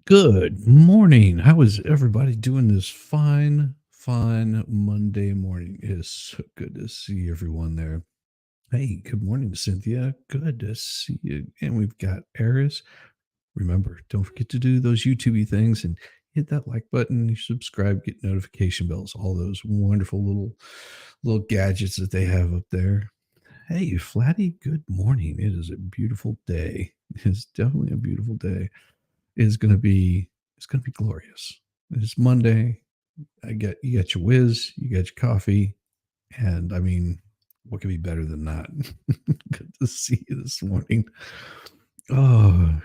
Good morning. How is everybody doing this fine Monday morning? It is so good to see everyone there. Hey, good morning, Cynthia. Good to see you. And we've got Eris. Remember, don't forget to do those YouTubey things and hit that like button, subscribe, get notification bells, all those wonderful little gadgets that they have up there. Hey, Flatty, good morning. It is a beautiful day. It is definitely a beautiful day. Is gonna be it's gonna be glorious. It's Monday. You got your whiz, you got your coffee, and I mean, what could be better than that? Good to see you this morning. Oh,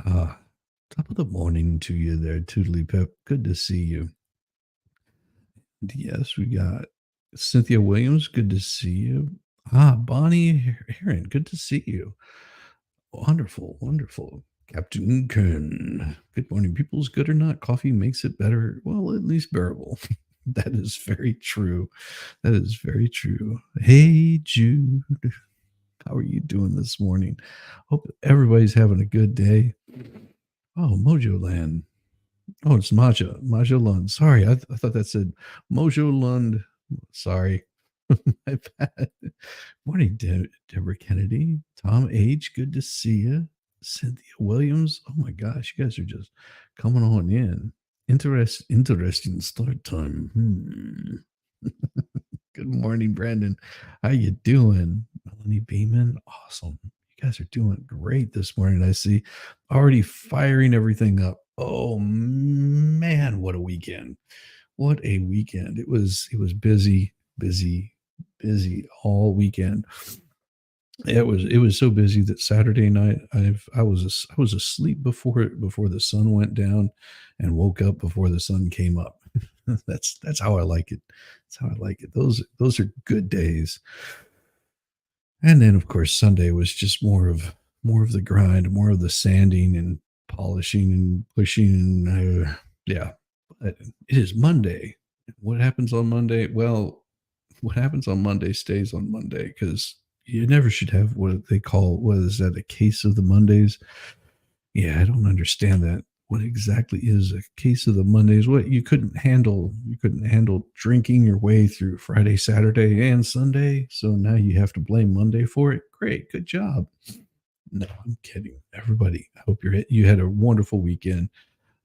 uh, top of the morning to you there, Toodly Pip. Good to see you. Yes, we got Cynthia Williams. Good to see you. Bonnie Heron. Good to see you. Wonderful, wonderful. Captain Kern. Good morning, peoples. Good or not, coffee makes it better. Well, at least bearable. That is very true. That is very true. Hey, Jude. How are you doing this morning? Hope everybody's having a good day. Oh, Mojo Land. Oh, it's Maja. Maja Lund. Sorry, I thought that said Mojo Lund. Sorry. My bad. Morning, Deborah Kennedy. Tom H. Good to see you. Cynthia Williams. Oh my gosh, you guys are just coming on in. Interesting start time. Good morning, Brandon. How you doing? Melanie Beeman. Awesome. You guys are doing great this morning. I see already firing everything up. Oh man, what a weekend. What a weekend. It was busy, busy all weekend. It was so busy that Saturday night I was asleep before the sun went down and woke up before the sun came up. That's how I like it. That's how I like it. Those are good days. And then of course Sunday was just more of the grind, more of the sanding and polishing and pushing and yeah. But it is Monday. What happens on Monday? Well, what happens on Monday stays on Monday because you never should have what they call, what is that, a case of the Mondays? Yeah, I don't understand that. What exactly is a case of the Mondays? What you couldn't handle drinking your way through Friday, Saturday, and Sunday. So now you have to blame Monday for it. Great, good job. No, I'm kidding. Everybody, I hope you had a wonderful weekend.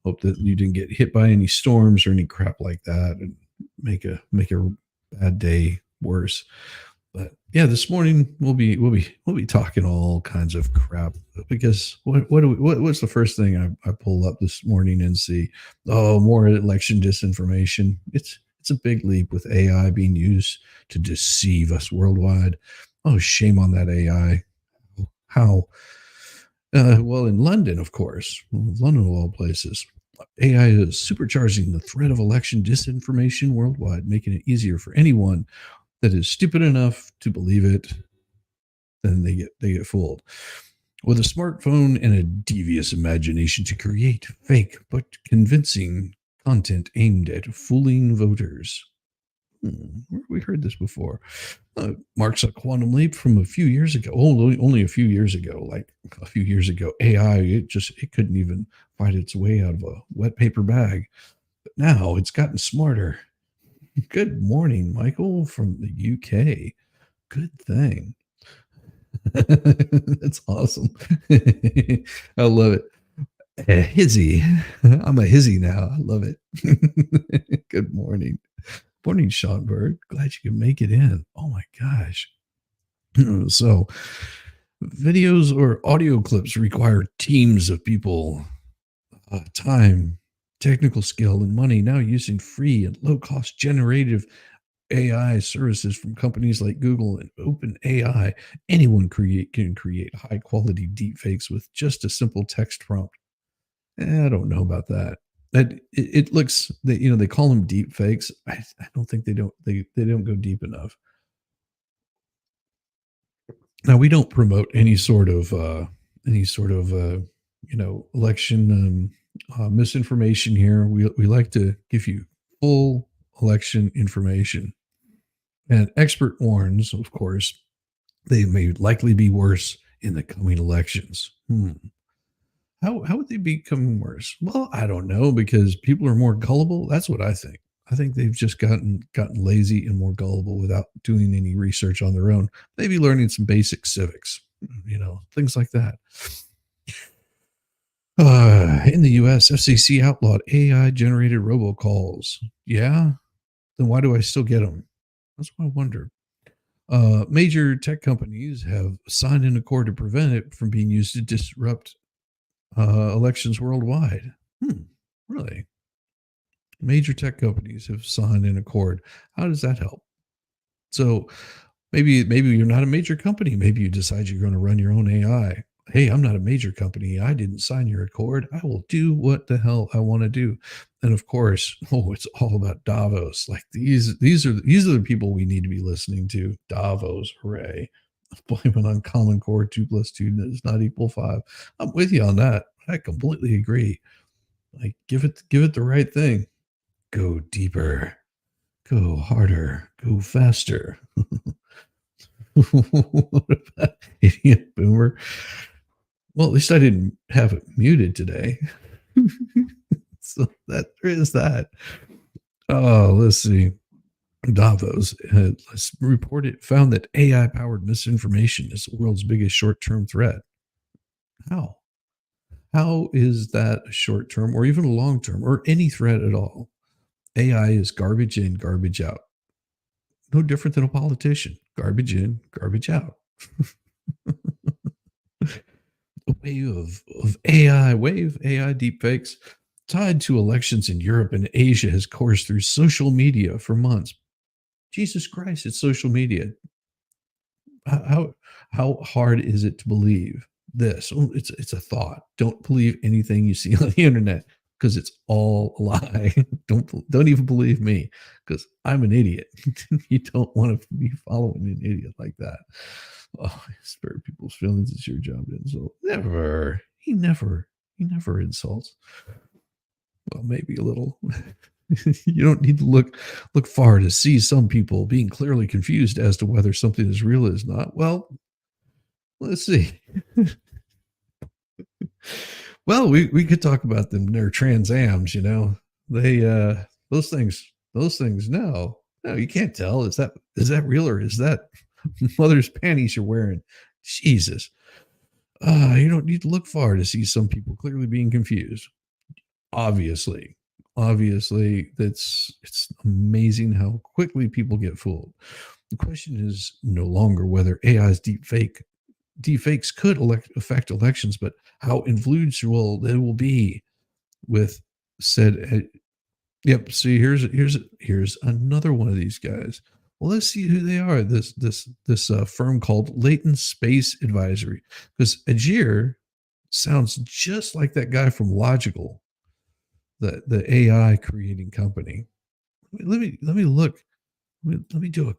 Hope that you didn't get hit by any storms or any crap like that and make a bad day worse. But yeah, this morning we'll be talking all kinds of crap because what's the first thing I pull up this morning and see? Oh, more election disinformation. It's a big leap with AI being used to deceive us worldwide. Oh, shame on that AI. How? Well, in London, of course, London of all places, AI is supercharging the threat of election disinformation worldwide, making it easier for anyone that is stupid enough to believe it. Then they get fooled with a smartphone and a devious imagination to create fake but convincing content aimed at fooling voters. Where have we heard this before? Marks a quantum leap from a few years ago. Only a few years ago, like a few years ago, AI it couldn't even find its way out of a wet paper bag. But now it's gotten smarter. Good morning, Michael from the UK. Good thing. That's awesome. I love it. A hizzy. I'm a hizzy now. I love it. Good morning. Morning, Sean Bird. Glad you could make it in. Oh my gosh. So, videos or audio clips require teams of people, time, technical skill, and money. Now, using free and low cost generative AI services from companies like Google and OpenAI, anyone can create high quality deepfakes with just a simple text prompt. I don't know about that. It looks that they call them deep fakes. I don't think they don't go deep enough. Now we don't promote any sort of election misinformation here. We like to give you full election information. And expert warns, of course, they may likely be worse in the coming elections. How would they become worse? Well, I don't know because people are more gullible. That's what I think. I think they've just gotten lazy and more gullible without doing any research on their own. Maybe learning some basic civics, things like that. In the US, FCC outlawed AI generated robocalls. Yeah? Then why do I still get them? That's what I wonder. Major tech companies have signed an accord to prevent it from being used to disrupt elections worldwide. Hmm, really? Major tech companies have signed an accord. How does that help? So maybe you're not a major company. Maybe you decide you're going to run your own AI. Hey, I'm not a major company. I didn't sign your accord. I will do what the hell I want to do. And of course, it's all about Davos. Like these are the people we need to be listening to. Davos, hooray. Blame it on Common Core 2 plus 2 does not equal 5. I'm with you on that. I completely agree. Like give it the right thing. Go deeper, go harder, go faster. What about idiot boomer? Well, at least I didn't have it muted today. So that there is that. Oh, let's see. Davos let's report it found that AI powered misinformation is the world's biggest short term threat. How? How is that a short term or even a long term or any threat at all? AI is garbage in, garbage out. No different than a politician. Garbage in, garbage out. A wave AI deepfakes tied to elections in Europe and Asia has coursed through social media for months. Jesus Christ, it's social media. How hard is it to believe this? Oh, it's a thought. Don't believe anything you see on the internet because it's all a lie. Don't even believe me because I'm an idiot. You don't want to be following an idiot like that. Oh, spare people's feelings. It's your job to insult. Never. He never insults. Well, maybe a little. You don't need to look far to see some people being clearly confused as to whether something is real or is not. Well, let's see. Well, we could talk about them. They're transams, They those things. No, you can't tell. Is that real or is that mother's panties you're wearing? Jesus. You don't need to look far to see some people clearly being confused. Obviously. Obviously, it's amazing how quickly people get fooled. The question is no longer whether AI's deepfakes could affect elections, but how influential they will be with said. Yep. See, here's another one of these guys. Well, let's see who they are. This firm called Latent Space Advisory, because Ajir sounds just like that guy from Logical, the AI creating company. Let me look. Let me do a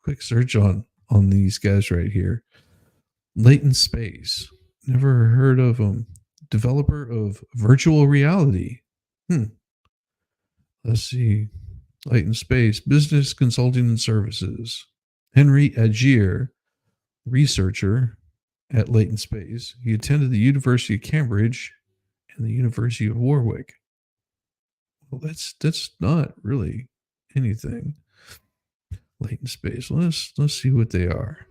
quick search on these guys right here. Latent Space. Never heard of them. Developer of virtual reality. Let's see. Latent Space, business consulting and services. Henry Agier, researcher at Latent Space. He attended the University of Cambridge and the University of Warwick. Well, that's not really anything. Latent Space. Let's see what they are.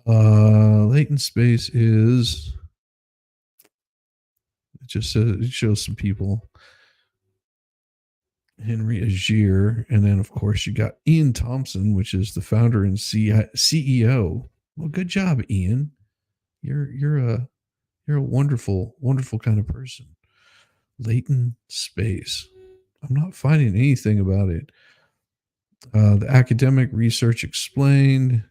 Latent Space is it shows some people. Henry Agier, and then of course you got Ian Thompson, which is the founder and CEO. Well, good job, Ian. You're a wonderful kind of person. Latent Space. I'm not finding anything about it. The academic research explained.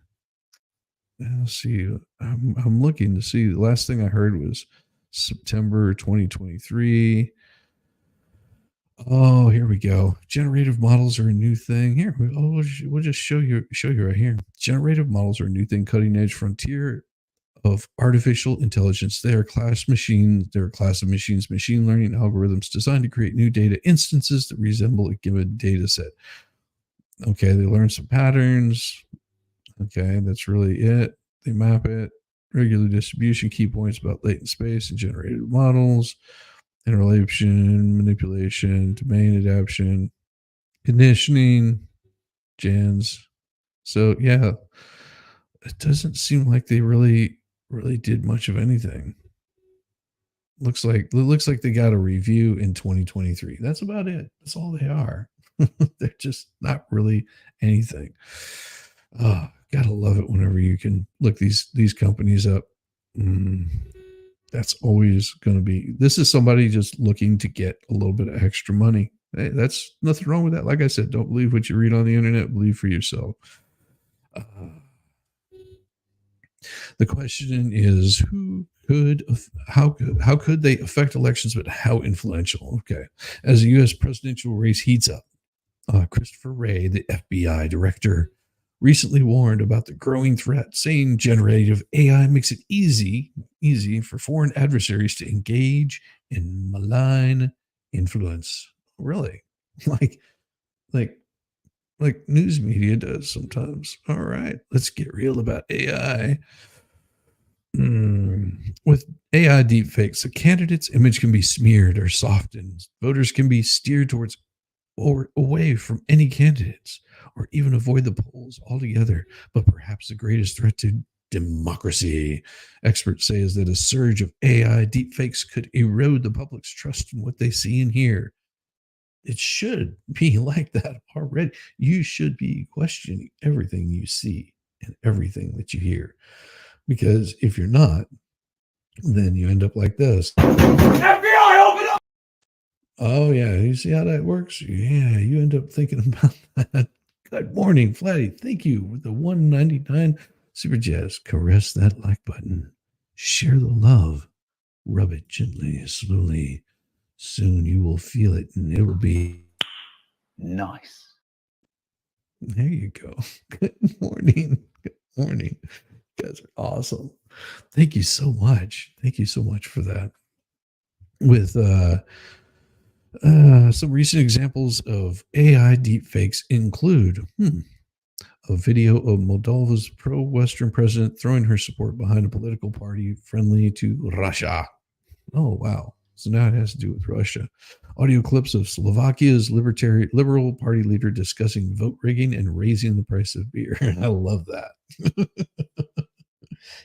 Let's see. I'm looking to see. The last thing I heard was September 2023. Oh, here we go. Generative models are a new thing. Here, we'll just show you right here. Generative models are a new thing, cutting edge frontier of artificial intelligence. They are class machines. They're a class of machines, machine learning algorithms designed to create new data instances that resemble a given data set. Okay, they learn some patterns. Okay, that's really it. They map it. regular distribution, key points about latent space and generated models, interrelation, manipulation, domain adaptation, conditioning, JANs. So yeah, it doesn't seem like they really did much of anything. Looks like they got a review in 2023. That's about it. That's all they are. They're just not really anything. Oh, gotta love it whenever you can look these companies up. Mm, that's always going to be. This is somebody just looking to get a little bit of extra money. Hey, that's nothing wrong with that. Like I said, don't believe what you read on the internet. Believe for yourself. Uh, the question is, how could they affect elections, but how influential? Okay, as the U.S. presidential race heats up, Christopher Wray, the FBI director, recently warned about the growing threat, saying generative AI makes it easy for foreign adversaries to engage in malign influence. Really, like like like news media does sometimes. All right, let's get real about AI. With AI deepfakes, a candidate's image can be smeared or softened. Voters can be steered towards or away from any candidates or even avoid the polls altogether. But perhaps the greatest threat to democracy, experts say, is that a surge of AI deepfakes could erode the public's trust in what they see and hear. It should be like that already. You should be questioning everything you see and everything that you hear. Because if you're not, then you end up like this. FBI, open up! Oh, yeah. You see how that works? Yeah, you end up thinking about that. Good morning, Flatty. Thank you with the 199 Super Jazz. Caress that like button. Share the love. Rub it gently, slowly. Soon you will feel it, and it will be nice. There you go. Good morning. Good morning. You guys are awesome. Thank you so much. Thank you so much for that. With some recent examples of AI deepfakes include a video of Moldova's pro-Western president throwing her support behind a political party friendly to Russia. Oh, wow. So now it has to do with Russia. Audio clips of Slovakia's liberal party leader discussing vote rigging and raising the price of beer. I love that.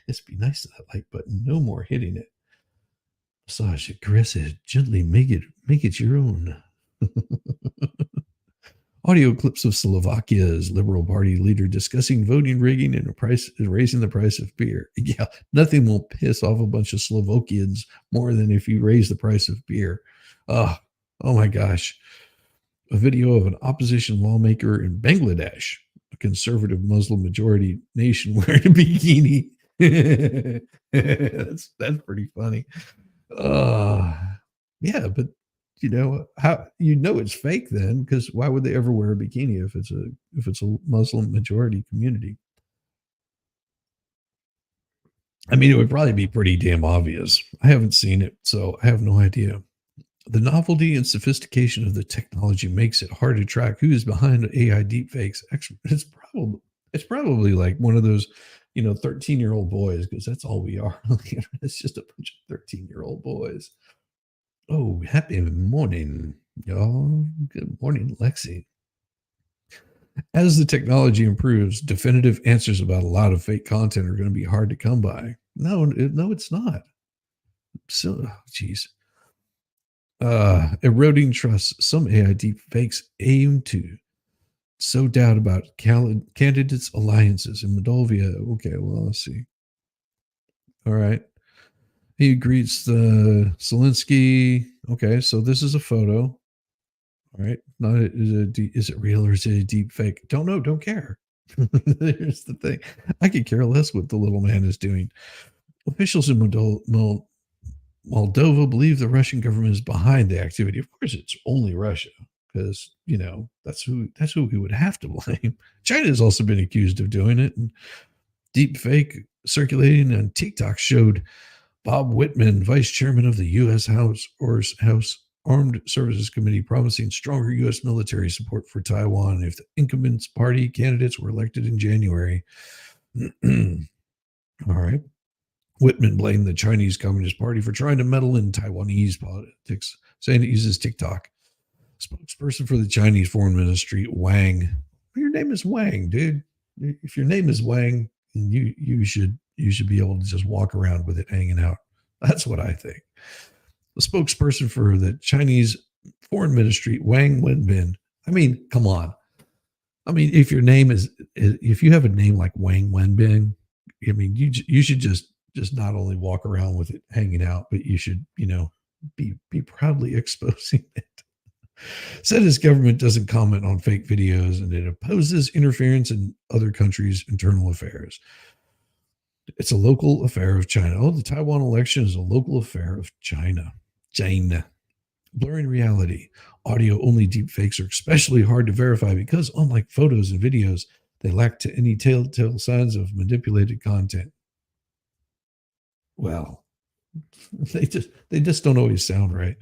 It's be nice to that like button. No more hitting it. Massage it, caress it, gently make it your own. Audio clips of Slovakia's Liberal Party leader discussing voting rigging and raising the price of beer. Yeah, nothing will piss off a bunch of Slovakians more than if you raise the price of beer. Oh my gosh. A video of an opposition lawmaker in Bangladesh, a conservative Muslim majority nation, wearing a bikini. That's pretty funny. Yeah, but how it's fake then, because why would they ever wear a bikini if it's a Muslim majority community? I mean, it would probably be pretty damn obvious. I haven't seen it, so I have no idea. The novelty and sophistication of the technology makes it hard to track who is behind AI deepfakes. It's probably like one of those 13-year-old boys, because that's all we are. It's just a bunch of 13-year-old boys. Oh, happy morning, y'all. Good morning, Lexi. As the technology improves, definitive answers about a lot of fake content are going to be hard to come by. No, it's not. So, geez. Eroding trust. Some AI deep fakes aim to sow doubt about candidates' alliances in Moldova. Okay, well, let's see. All right. He greets the Zelensky. Okay, so this is a photo. All right. Not is it real or is it a deep fake? Don't know. Don't care. Here's the thing. I could care less what the little man is doing. Officials in Moldova believe the Russian government is behind the activity. Of course, it's only Russia, because that's who we would have to blame. China has also been accused of doing it. And deep fake circulating on TikTok showed Bob Whitman, vice chairman of the U.S. House Armed Services Committee, promising stronger U.S. military support for Taiwan if the incumbents party candidates were elected in January. All right. Whitman blamed the Chinese Communist Party for trying to meddle in Taiwanese politics, saying it uses TikTok. Spokesperson for the Chinese Foreign Ministry, Wang. Your name is Wang, dude. If your name is Wang, you should be able to just walk around with it hanging out. That's what I think. The spokesperson for the Chinese Foreign Ministry, Wang Wenbin. I mean, come on. I mean, if you have a name like Wang Wenbin, I mean, you should just not only walk around with it hanging out, but you should, be proudly exposing it. Said his government doesn't comment on fake videos and it opposes interference in other countries' internal affairs. It's a local affair of China. Oh, the Taiwan election is a local affair of China. China. Blurring reality. Audio only deepfakes are especially hard to verify because, unlike photos and videos, they lack any telltale signs of manipulated content. Well, they just don't always sound right.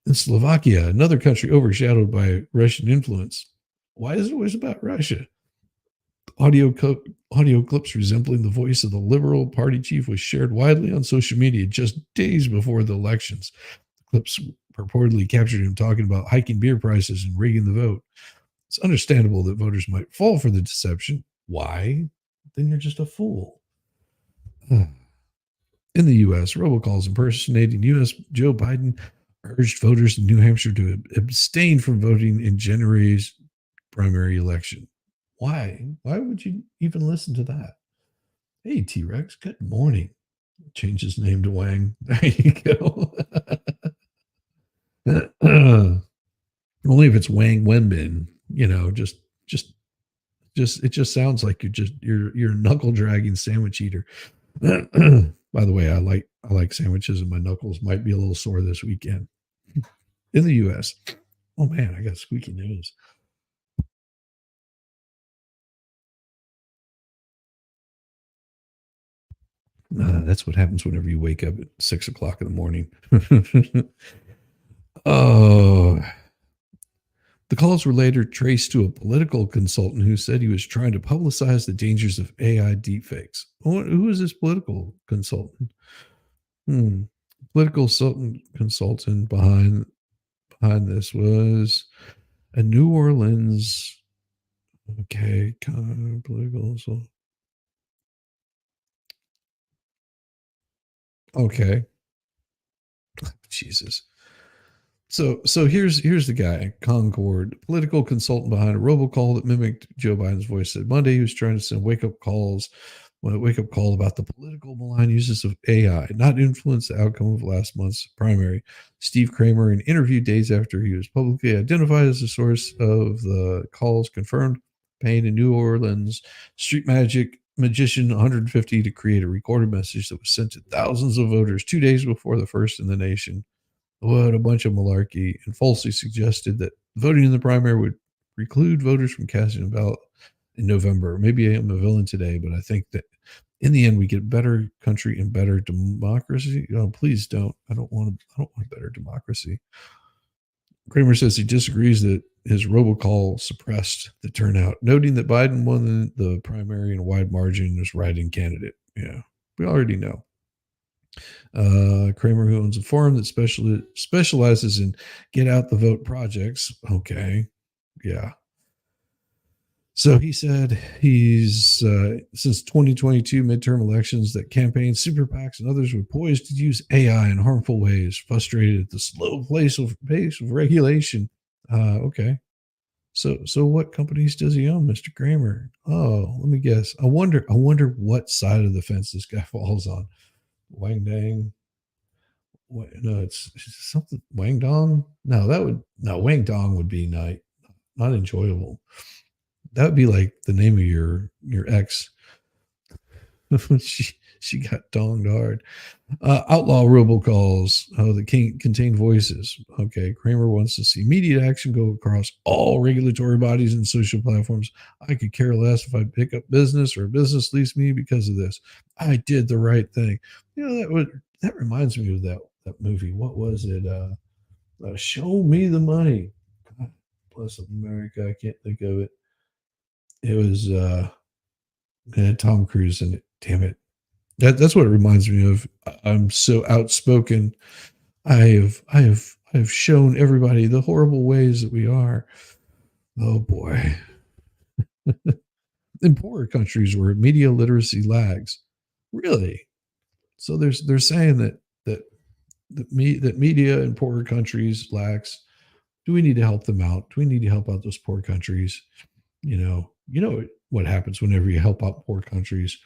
In Slovakia, another country overshadowed by Russian influence. Why is it always about Russia? Audio clips resembling the voice of the Liberal Party chief was shared widely on social media just days before the elections. The clips purportedly captured him talking about hiking beer prices and rigging the vote. It's understandable that voters might fall for the deception. Why? Then you're just a fool. In the U.S., robocalls impersonating U.S. Joe Biden urged voters in New Hampshire to abstain from voting in January's primary election. Why? Why would you even listen to that? Hey, T Rex, good morning. Change his name to Wang. There you go. Only if it's Wang Wenbin, just it just sounds like you're a knuckle dragging sandwich eater. By the way, I like sandwiches and my knuckles might be a little sore this weekend. In the US. Oh man, I got squeaky nose. That's what happens whenever you wake up at 6 o'clock in the morning. Oh, the calls were later traced to a political consultant who said he was trying to publicize the dangers of AI deepfakes. Who is this political consultant? Political consultant behind this was a New Orleans. Okay, political. Okay, Jesus. So here's the guy, Concord, political consultant behind a robocall that mimicked Joe Biden's voice. Said Monday he was trying to send wake up call about the political malign uses of AI, not influence the outcome of last month's primary. Steve Kramer, in an interview days after he was publicly identified as the source of the calls, confirmed paying a New Orleans street magician 150 to create a recorded message that was sent to thousands of voters 2 days before the first in the nation. What a bunch of malarkey, and falsely suggested that voting in the primary would preclude voters from casting a ballot in November. Maybe I'm a villain today, but I think that in the end we get better country and better democracy. Oh, please don't. I don't want a better democracy. Kramer says he disagrees that his robocall suppressed the turnout, noting that Biden won the primary in a wide margin as write-in candidate. Yeah, we already know. Kramer, who owns a farm that specializes in get out the vote projects. Okay. Yeah. So he said he's since 2022 midterm elections that campaigns, super PACs, and others were poised to use AI in harmful ways, frustrated at the slow pace of regulation. Okay. So what companies does he own, Mr. Kramer? Oh, let me guess. I wonder what side of the fence this guy falls on. Wang Dang. No, it's something Wang Dong. No, Wang Dong would be not enjoyable. That would be like the name of your ex. she got donged hard. Outlaw robocalls. Oh, the king contain voices. Okay, Kramer wants to see immediate action go across all regulatory bodies and social platforms. I could care less if I pick up business or a business leaves me because of this. I did the right thing. That reminds me of that movie. What was it? Show Me the Money. God bless America. I can't think of it. It was it had Tom Cruise in it. Damn it. That's what it reminds me of. I'm so outspoken. I have shown everybody the horrible ways that we are. Oh boy. In poorer countries where media literacy lags. Really? So they're saying that that media in poorer countries lacks. Do we need to help them out? Do we need to help out those poor countries? You know what happens whenever you help out poor countries.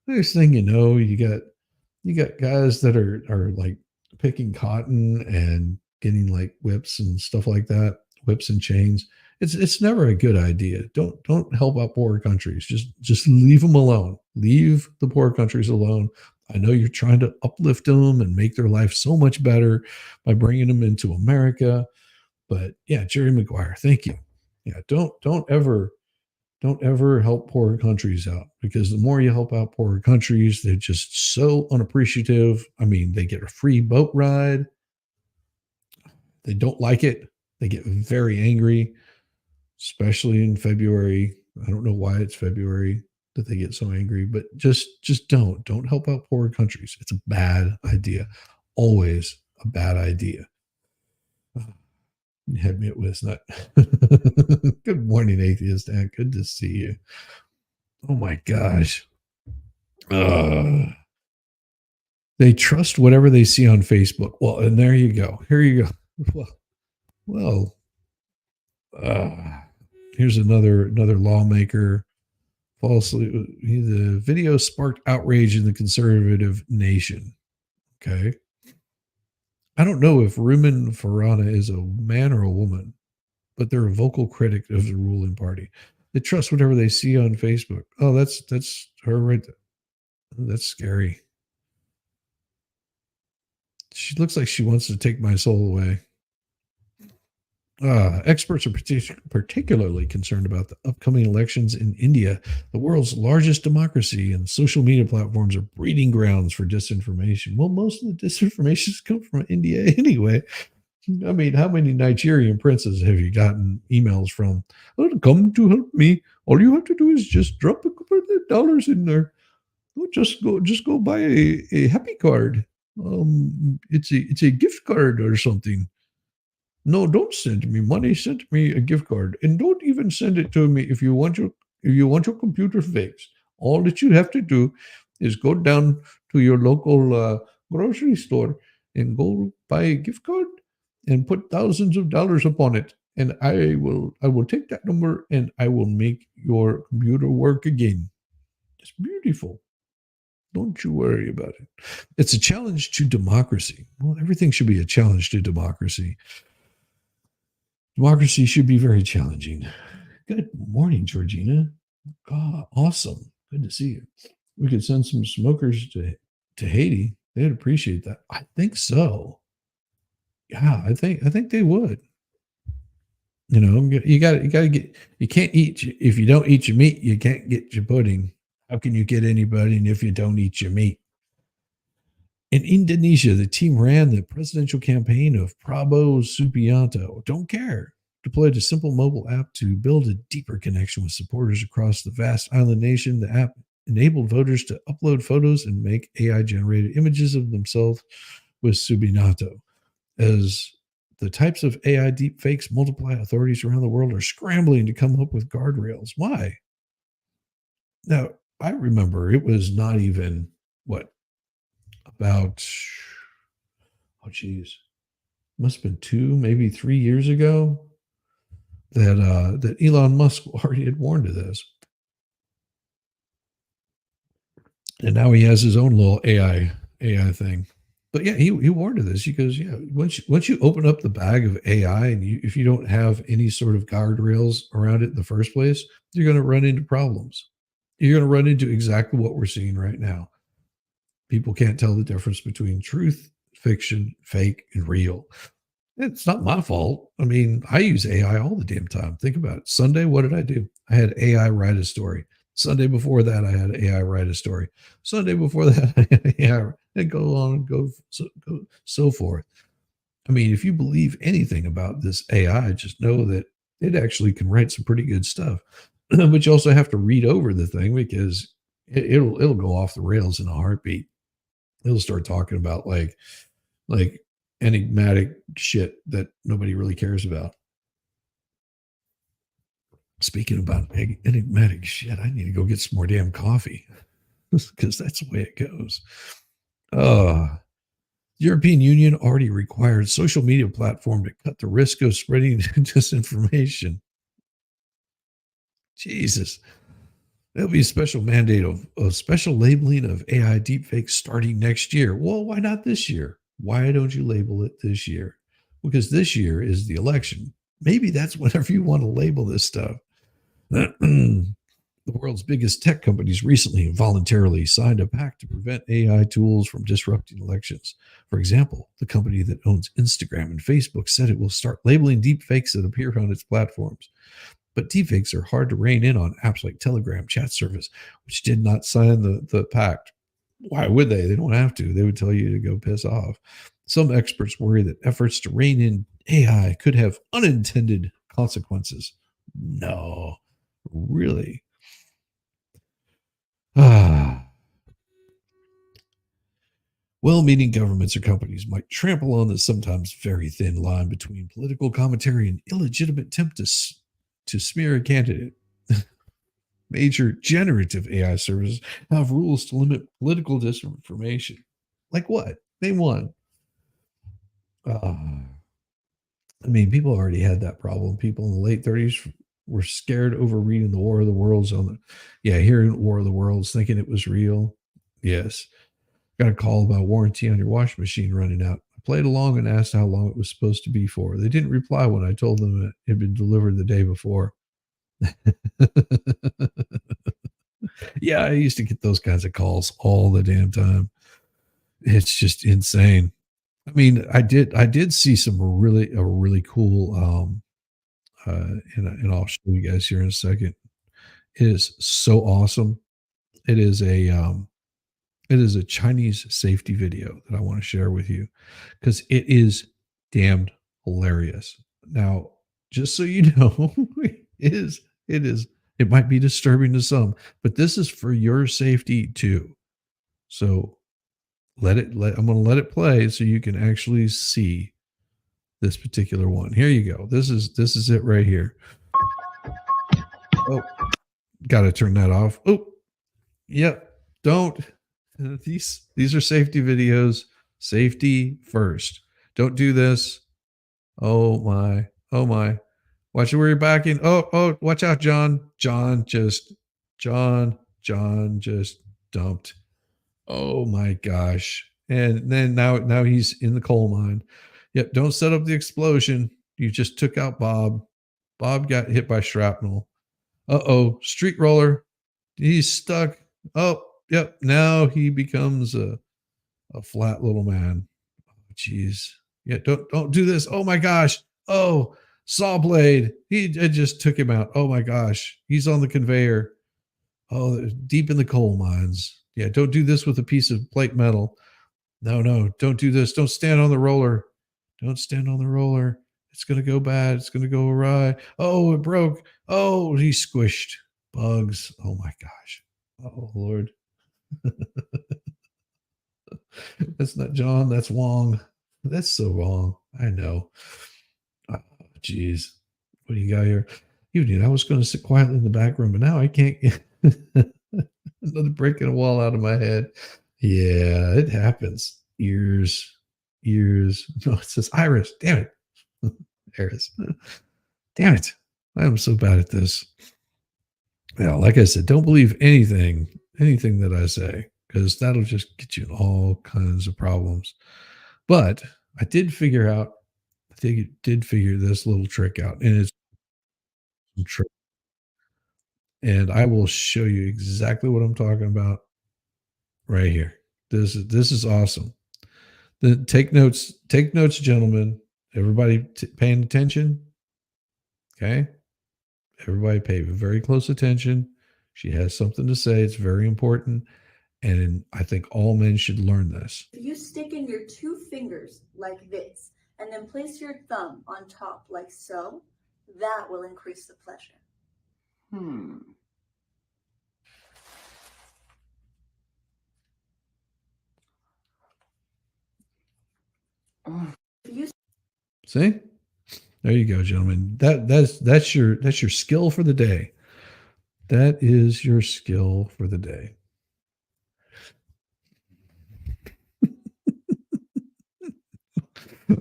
Next thing you know, you got guys that are like picking cotton and getting like whips and stuff like that, whips and chains. It's never a good idea. Don't help out poor countries. Just leave them alone. Leave the poor countries alone. I know you're trying to uplift them and make their life so much better by bringing them into America. But yeah, Jerry Maguire, thank you. Yeah, don't ever help poorer countries out, because the more you help out poorer countries, they're just so unappreciative. I mean, they get a free boat ride. They don't like it. They get very angry, especially in February. I don't know why it's February that they get so angry, but just don't help out poorer countries. It's a bad idea. Always a bad idea. You had me at Wisnut. Good morning, atheist. And good to see you. Oh my gosh. Uh, they trust whatever they see on Facebook. Well, and there you go. Here you go. Well, uh, here's another lawmaker falsely. The video sparked outrage in the conservative nation. Okay. I don't know if Rumen Farana is a man or a woman, but they're a vocal critic of the ruling party. They trust whatever they see on Facebook. Oh, that's her right there. Oh, that's scary. She looks like she wants to take my soul away. Experts are particularly concerned about the upcoming elections in India, the world's largest democracy, and social media platforms are breeding grounds for disinformation. Well, most of the disinformations come from India anyway. I mean, how many Nigerian princes have you gotten emails from? Oh, come to help me. All you have to do is just drop a couple of dollars in there. Oh, just go buy a happy card. It's a gift card or something. No, don't send me money. Send me a gift card, and don't even send it to me if you want your computer fixed. All that you have to do is go down to your local grocery store and go buy a gift card and put thousands of dollars upon it. And I will take that number and I will make your computer work again. It's beautiful. Don't you worry about it. It's a challenge to democracy. Well, everything should be a challenge to democracy. Democracy should be very challenging. Good morning, Georgina. God, awesome. Good to see you. We could send some smokers to Haiti. They'd appreciate that. I think so. Yeah, I think they would. You got to get. You can't eat if you don't eat your meat. You can't get your pudding. How can you get any pudding if you don't eat your meat? In Indonesia, the team ran the presidential campaign of Prabowo Subianto. Don't care. Deployed a simple mobile app to build a deeper connection with supporters across the vast island nation. The app enabled voters to upload photos and make AI generated images of themselves with Subianto. As the types of AI deepfakes multiply, authorities around the world are scrambling to come up with guardrails. Why? Now, I remember it was not even what about geez, must have been 2, maybe 3 years ago that Elon Musk already had warned of this. And now he has his own little AI thing. But yeah, he warned of this. He goes, yeah, once you open up the bag of AI and if you don't have any sort of guardrails around it in the first place, you're going to run into problems. You're going to run into exactly what we're seeing right now. People can't tell the difference between truth, fiction, fake, and real. It's not my fault. I mean, I use AI all the damn time. Think about it. Sunday, what did I do? I had AI write a story. Sunday before that, I had AI write a story. Sunday before that, I had AI, and go on and go so forth. I mean, if you believe anything about this AI, just know that it actually can write some pretty good stuff. But you also have to read over the thing because it'll go off the rails in a heartbeat. It'll start talking about like enigmatic shit that nobody really cares about. Speaking about enigmatic shit, I need to go get some more damn coffee because that's the way it goes. The European Union already required social media platform to cut the risk of spreading disinformation. Jesus. There'll be a special mandate of special labeling of AI deepfakes starting next year. Well, why not this year? Why don't you label it this year? Because this year is the election. Maybe that's whenever you want to label this stuff. The world's biggest tech companies recently voluntarily signed a pact to prevent AI tools from disrupting elections. For example, the company that owns Instagram and Facebook said it will start labeling deepfakes that appear on its platforms. But deepfakes are hard to rein in on apps like Telegram chat service, which did not sign the pact. Why would they? They don't have to. They would tell you to go piss off. Some experts worry that efforts to rein in AI could have unintended consequences. No, really. Well-meaning governments or companies might trample on the sometimes very thin line between political commentary and illegitimate attempt to smear a candidate. Major generative AI services have rules to limit political disinformation. Like what? Name one. Uh, I mean, people already had that problem. People in the late 30s were scared over reading the War of the Worlds hearing War of the Worlds, thinking it was real. Yes. Got a call about warranty on your washing machine running out. I played along and asked how long it was supposed to be for. They didn't reply when I told them it had been delivered the day before. Yeah, I used to get those kinds of calls all the damn time. It's just insane. I mean, I did see some really cool and I'll show you guys here in a second. It is so awesome. It is a it is a Chinese safety video that I want to share with you because it is damned hilarious. Now, just so you know, it is it might be disturbing to some, but this is for your safety too. So I'm going to let it play so you can actually see this particular one. Here you go. This is it right here. Oh, got to turn that off. Oh, yep. Don't. These are safety videos. Safety first. Don't do this. Oh my. Oh my. Watch where you're backing. Oh, watch out, John. John just dumped. Oh my gosh. And then now he's in the coal mine. Yep, don't set up the explosion. You just took out Bob. Bob got hit by shrapnel. Uh-oh, street roller. He's stuck. Oh, yep. Now he becomes a flat little man. Jeez. Yeah, don't do this. Oh my gosh. Oh, saw blade. It just took him out. Oh my gosh. He's on the conveyor. Oh, deep in the coal mines. Yeah, don't do this with a piece of plate metal. No, don't do this. Don't stand on the roller. Don't stand on the roller. It's going to go bad. It's going to go awry. Oh, it broke. Oh, he squished. Bugs. Oh my gosh. Oh, Lord. That's not John. That's Wong. That's so wrong. I know. Oh, jeez. What do you got here? You did. I was going to sit quietly in the back room, but now I can't get another breaking a wall out of my head. Yeah, it happens. Ears. No, it says Iris. Damn it. Iris. Damn it. I am so bad at this. Yeah, like I said, don't believe anything that I say, because that'll just get you in all kinds of problems. But I did figure this little trick out, and it's a trick. And I will show you exactly what I'm talking about right here. This is awesome. Take notes, gentlemen. Everybody paying attention. Okay. Everybody pay very close attention. She has something to say. It's very important. And I think all men should learn this. If you stick in your two fingers like this, and then place your thumb on top like so, that will increase the pleasure. See? There you go, gentlemen. That's your skill for the day. That is your skill for the day.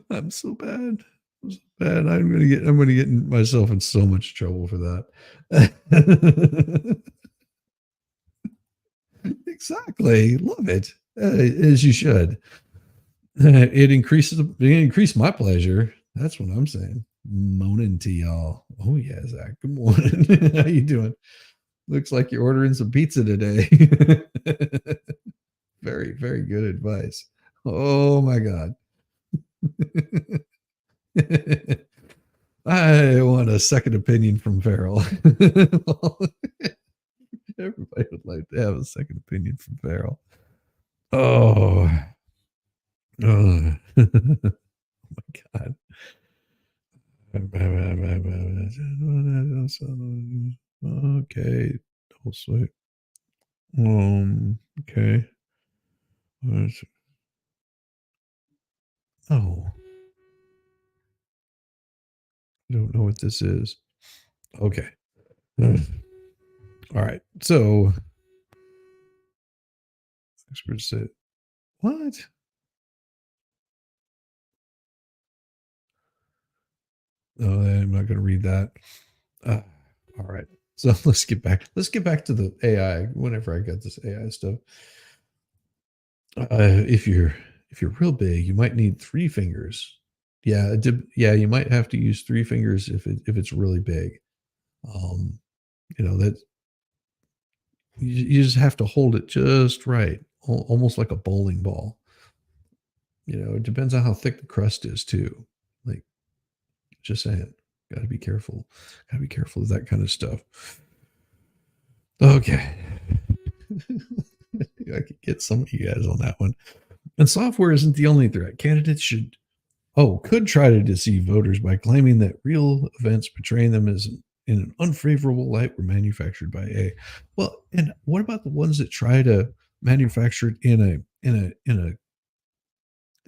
I'm so bad. I'm so bad. I'm gonna get myself in so much trouble for that. Exactly. Love it. As you should. It increased my pleasure. That's what I'm saying. Moaning to y'all. Oh yeah, Zach. Good morning. How you doing? Looks like you're ordering some pizza today. Very, very good advice. Oh my God. I want a second opinion from Farrell. Everybody would like to have a second opinion from Farrell. Oh, oh. My God. Okay. Don't sweat. Okay. Oh, I don't know what this is. Okay. All right. So, experts said, what? Oh, I'm not going to read that. All right. So let's get back. Let's get back to the AI. Whenever I got this AI stuff, if you're real big, you might need three fingers. Yeah, yeah, you might have to use three fingers if it's really big. Um, that you just have to hold it just right, almost like a bowling ball. It depends on how thick the crust is too. Like, just saying, got to be careful. Got to be careful of that kind of stuff. Okay. I could get some of you guys on that one. And software isn't the only threat. Candidates could try to deceive voters by claiming that real events portraying them as in an unfavorable light were manufactured by AI. Well, and what about the ones that try to manufacture it in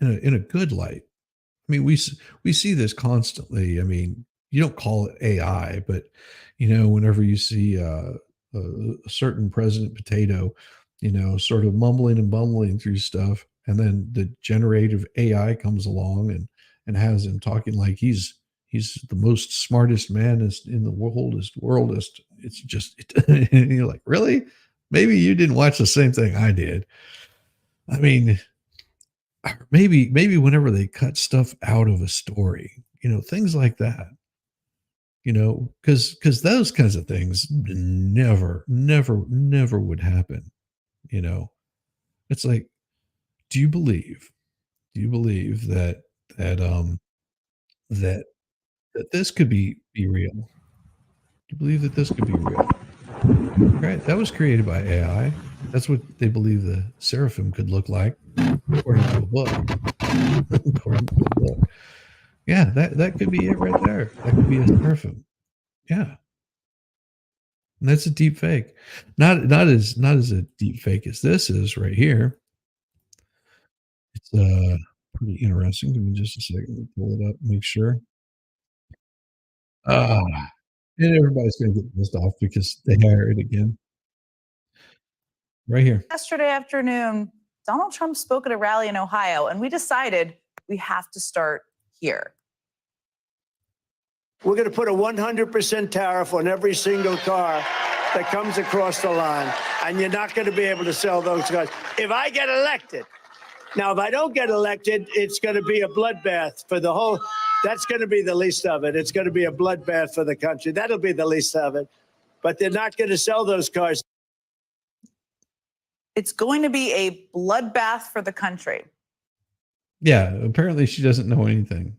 a good light? I mean, we see this constantly. I mean, you don't call it AI, but whenever you see a certain President Potato, sort of mumbling and bumbling through stuff, and then the generative AI comes along and has him talking like he's the most smartest man in the worldest. It's just you're like, really? Maybe you didn't watch the same thing I did. I mean, maybe whenever they cut stuff out of a story, things like that, because those kinds of things never would happen. you know it's like, do you believe that that um that that this could be real? Do you believe that this could be real? Right, that was created by AI. That's what they believe the seraphim could look like, according to a book. According to a book. Yeah, that could be it right there. That could be a seraphim. Yeah, and that's a deep fake. Not as a deep fake as this is right here. It's, pretty interesting. Give me just a second to pull it up, make sure. Ah, and everybody's gonna get pissed off because they hire it again. Right here. Yesterday afternoon, Donald Trump spoke at a rally in Ohio, and we decided we have to start here. We're going to put a 100% tariff on every single car that comes across the line, and you're not going to be able to sell those cars if I get elected. Now, if I don't get elected, it's going to be a bloodbath for the whole. That's going to be the least of it. It's going to be a bloodbath for the country. That'll be the least of it. But they're not going to sell those cars. It's going to be a bloodbath for the country. Yeah, apparently she doesn't know anything.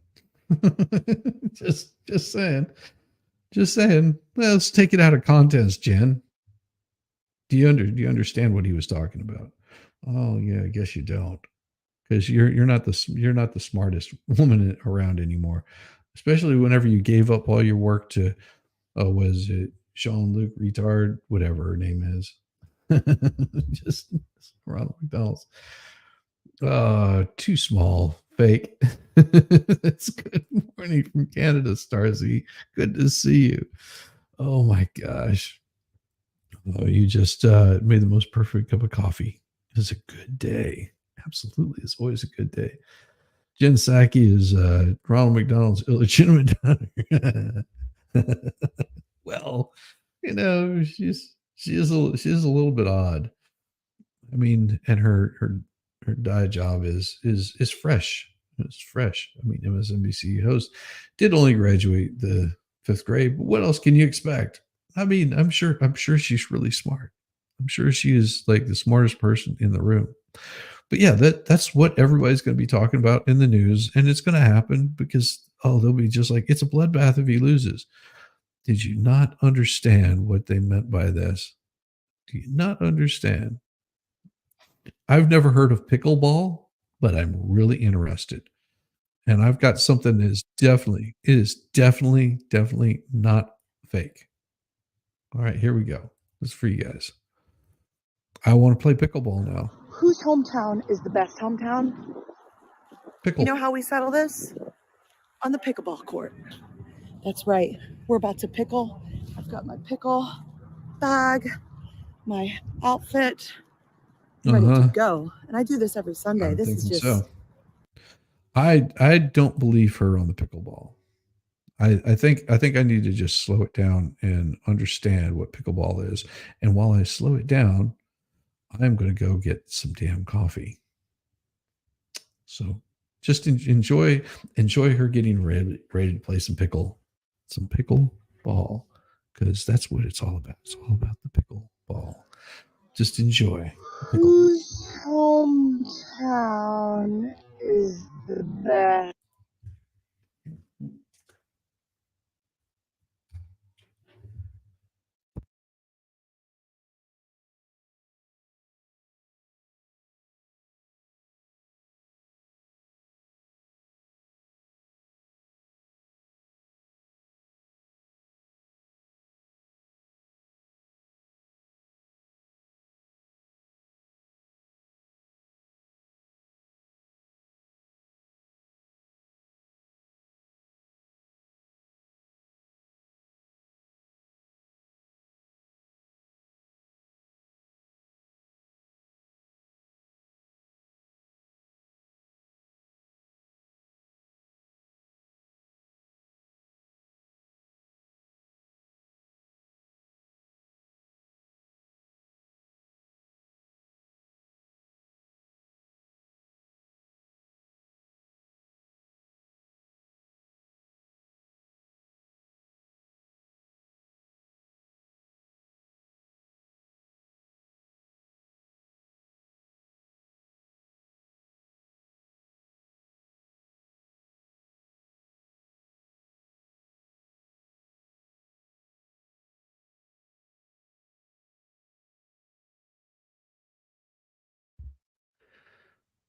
Just saying. Just saying. Well, let's take it out of context, Jen. Do you understand what he was talking about? Oh yeah, I guess you don't, because you're not the smartest woman around anymore. Especially whenever you gave up all your work to, was it Sean Luke retard, whatever her name is. Just Ronald McDonald's. Too small fake. That's good morning from Canada, Starzy. Good to see you. Oh my gosh. Oh, you just made the most perfect cup of coffee. It's a good day. Absolutely. It's always a good day. Jen Psaki is Ronald McDonald's illegitimate daughter. Well, she is a little bit odd. I mean, and her dye job is fresh. It's fresh. I mean, MSNBC host did only graduate the 5th grade, but what else can you expect? I mean, I'm sure she's really smart. I'm sure she is like the smartest person in the room. But yeah, that's what everybody's going to be talking about in the news, and it's going to happen because they'll be just like, it's a bloodbath if he loses. Did you not understand what they meant by this? Do you not understand? I've never heard of pickleball, but I'm really interested. And I've got something that is definitely not fake. All right, here we go. This is for you guys. I want to play pickleball now. Whose hometown is the best hometown? Pickle. You know how we settle this? On the pickleball court. That's right. We're about to pickle. I've got my pickle bag, my outfit. I'm ready to go. And I do this every Sunday. I'm this is thinking just so. I don't believe her on the pickleball. I think I need to just slow it down and understand what pickleball is. And while I slow it down, I'm going to go get some damn coffee. So just enjoy her getting ready to play some pickle ball, because that's what it's all about. It's all about the pickle ball. Just enjoy. whose hometown is the best?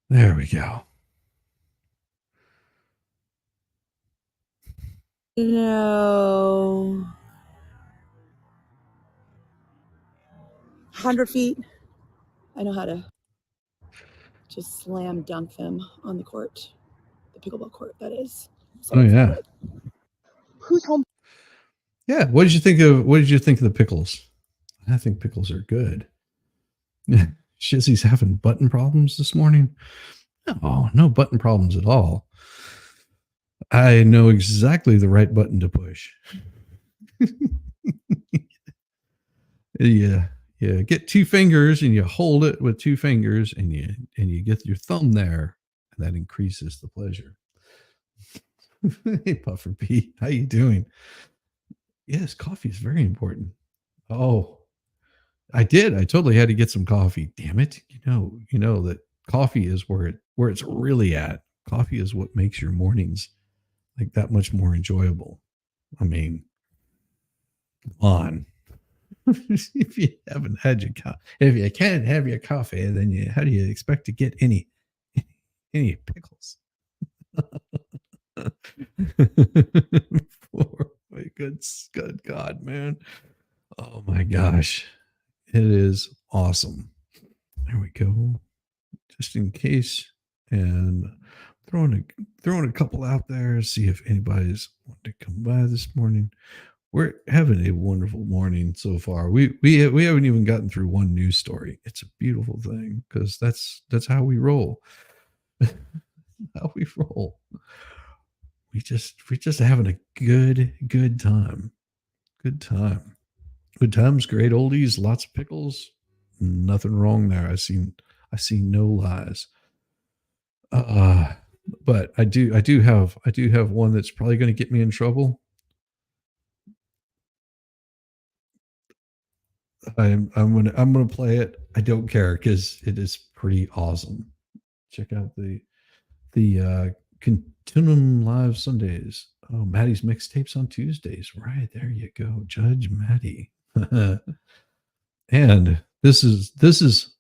There we go. No. 100 feet. I know how to just slam dunk them on the court. The pickleball court, that is. So yeah. Whose home? Yeah. What did you think of the pickles? I think pickles are good. Shizzy's having button problems this morning. No button problems at all. I know exactly the right button to push. Yeah. Get 2 fingers and you hold it with 2 fingers and you get your thumb there, and that increases the pleasure. Hey, Puffer P, how you doing? Yes, coffee is very important. Oh, I totally had to get some coffee. Damn it. You know that coffee is where it's really at. Coffee is what makes your mornings like that much more enjoyable. I mean, come on. If you haven't had your coffee, if you can't have your coffee, then how do you expect to get any pickles? For my good God, man. Oh my gosh. It is awesome. There we go. Just in case. And throwing a couple out there, see if anybody's want to come by this morning. We're having a wonderful morning so far. We haven't even gotten through one news story. It's a beautiful thing because that's how we roll. How we roll. We're just having a good time. Good time. Good times, great oldies, lots of pickles. Nothing wrong there. I see no lies. But I do have one that's probably going to get me in trouble. I'm gonna play it. I don't care because it is pretty awesome. Check out the Continuum Live Sundays. Oh, Maddie's mixtapes on Tuesdays. Right, there you go. Judge Maddie. And this is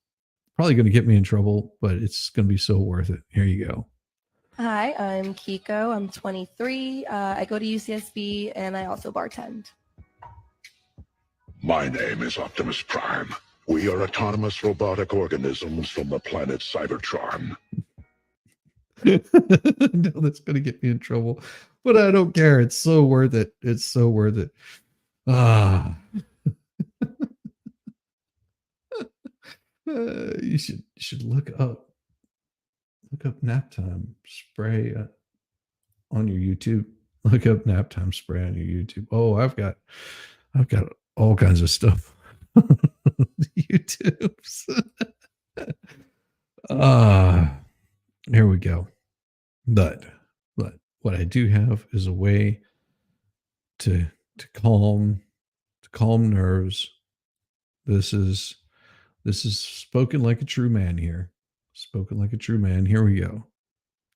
probably going to get me in trouble, but it's going to be so worth it. Here you go. Hi, I'm Kiko. I'm 23. I go to UCSB and I also bartend. My name is Optimus Prime. We are autonomous robotic organisms from the planet Cybertron. No, that's going to get me in trouble, but I don't care. It's so worth it. It's so worth it. You should look up nap time spray on your YouTube. Look up nap time spray on your YouTube. Oh, I've got all kinds of stuff. YouTube's. Here we go. But what I do have is a way to calm nerves. This is spoken like a true man here. Spoken like a true man. Here we go.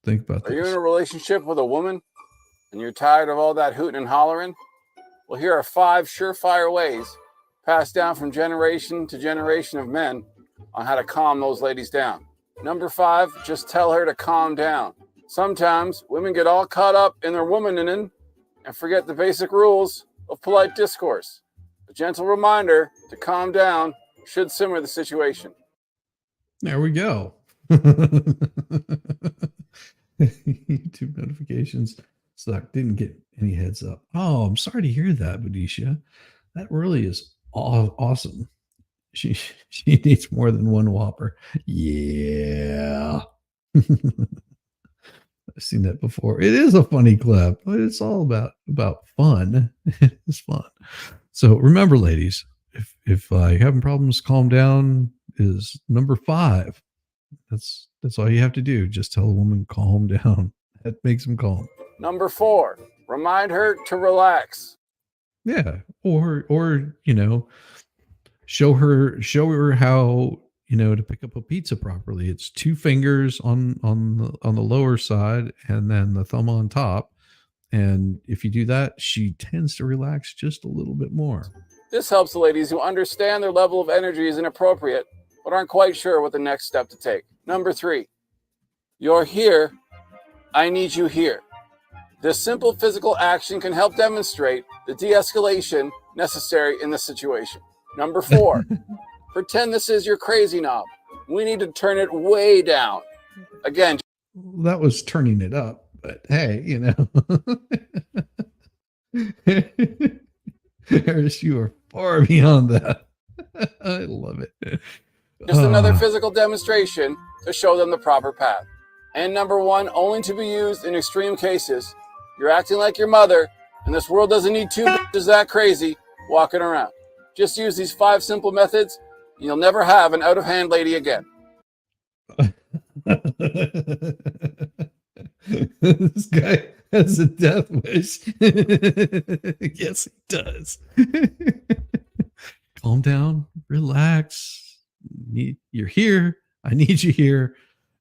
Think about this. Are you in a relationship with a woman and you're tired of all that hooting and hollering? Well, here are 5 surefire ways passed down from generation to generation of men on how to calm those ladies down. Number 5, just tell her to calm down. Sometimes women get all caught up in their womaning and forget the basic rules of polite discourse. A gentle reminder to calm down should simmer the situation. There we go. YouTube notifications suck. Didn't get any heads up. Oh, I'm sorry to hear that, Badisha. That really is awesome. She needs more than one Whopper. Yeah. I've seen that before. It is a funny clip, but it's all about fun. It's fun. So remember, ladies, if you're having problems, calm down is number 5. That's all you have to do. Just tell a woman, calm down. That makes them calm. Number 4, remind her to relax. Yeah. Or show her how, to pick up a pizza properly. It's 2 fingers on the lower side and then the thumb on top. And if you do that, she tends to relax just a little bit more. This helps the ladies who understand their level of energy is inappropriate, but aren't quite sure what the next step to take. Number 3, you're here, I need you here. This simple physical action can help demonstrate the de-escalation necessary in the situation. Number 4, pretend this is your crazy knob. We need to turn it way down. Again, that was turning it up, but hey, Harris, you are far beyond that. I love it. Just another physical demonstration to show them the proper path. And number 1, only to be used in extreme cases. You're acting like your mother, and this world doesn't need 2 bitches that crazy walking around. Just use these 5 simple methods, and you'll never have an out-of-hand lady again. This guy has a death wish. Yes, he does. Calm down, relax. You're here. I need you here.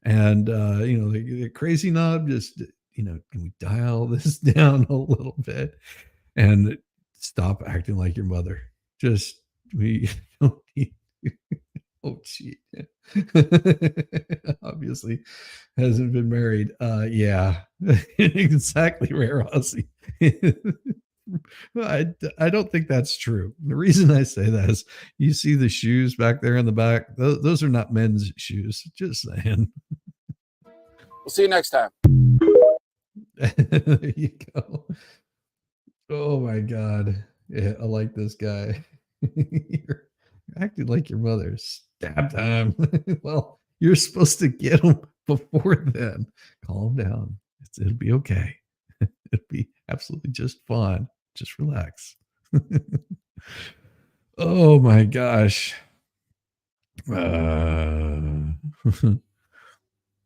And the crazy knob, just can we dial this down a little bit and stop acting like your mother? We don't need. Oh, gee. Obviously hasn't been married. Yeah, exactly, Rare Aussie. I don't think that's true. The reason I say that is you see the shoes back there in the back. Those are not men's shoes. Just saying. We'll see you next time. There you go. Oh my God. Yeah, I like this guy. You're acting like your mother. Stab time. Well, you're supposed to get him before then. Calm down. It'll be okay. It'll be absolutely just fine. Just relax. Oh my gosh.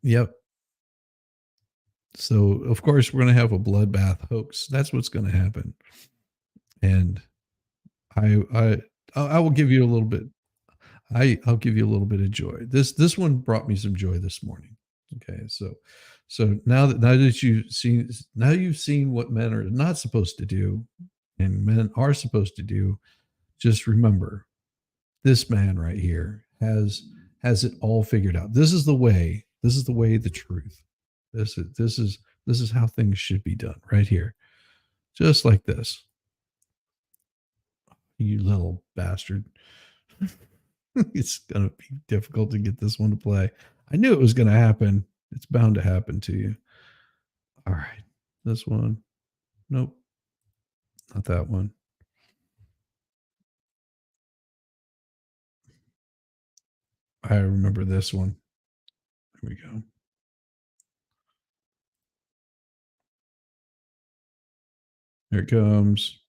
Yep. So of course we're going to have a bloodbath hoax. That's what's going to happen. And I will give you a little bit. I'll give you a little bit of joy. This one brought me some joy this morning. Okay, so now that you've seen what men are not supposed to do, and men are supposed to do, just remember, this man right here has it all figured out. This is the way. This is the way. The truth. This is how things should be done right here, just like this. You little bastard. It's going to be difficult to get this one to play. I knew it was going to happen. It's bound to happen to you. All right. This one. Nope. Not that one. I remember this one. Here we go. Here it comes.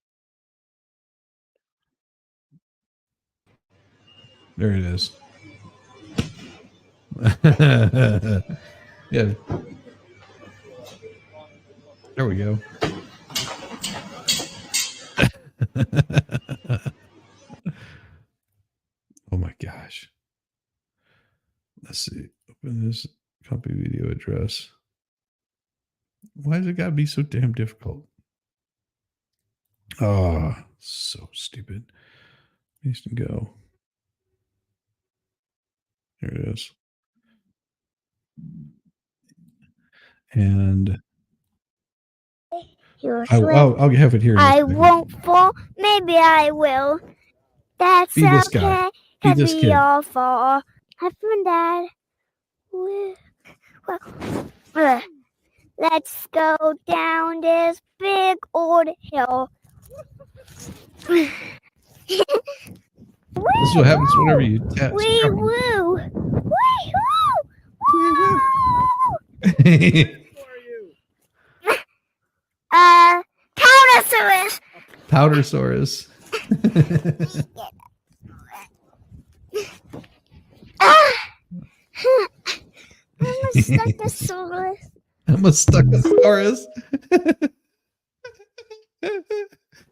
There it is. Yeah. There we go. Oh my gosh. Let's see. Open this, copy video address. Why has it got to be so damn difficult? Oh, so stupid. Needs to go. Here it is. And I'll have it here. I won't fall. Maybe I will. That's Be this okay. guy. Be this we kid. all fall. Have fun, Dad. Well, let's go down this big old hill. This is what happens whenever you tap. Wee woo! Wee woo! Powdersaurus. Powdersaurus. I'm a Stuckosaurus. I'm a Stuckosaurus.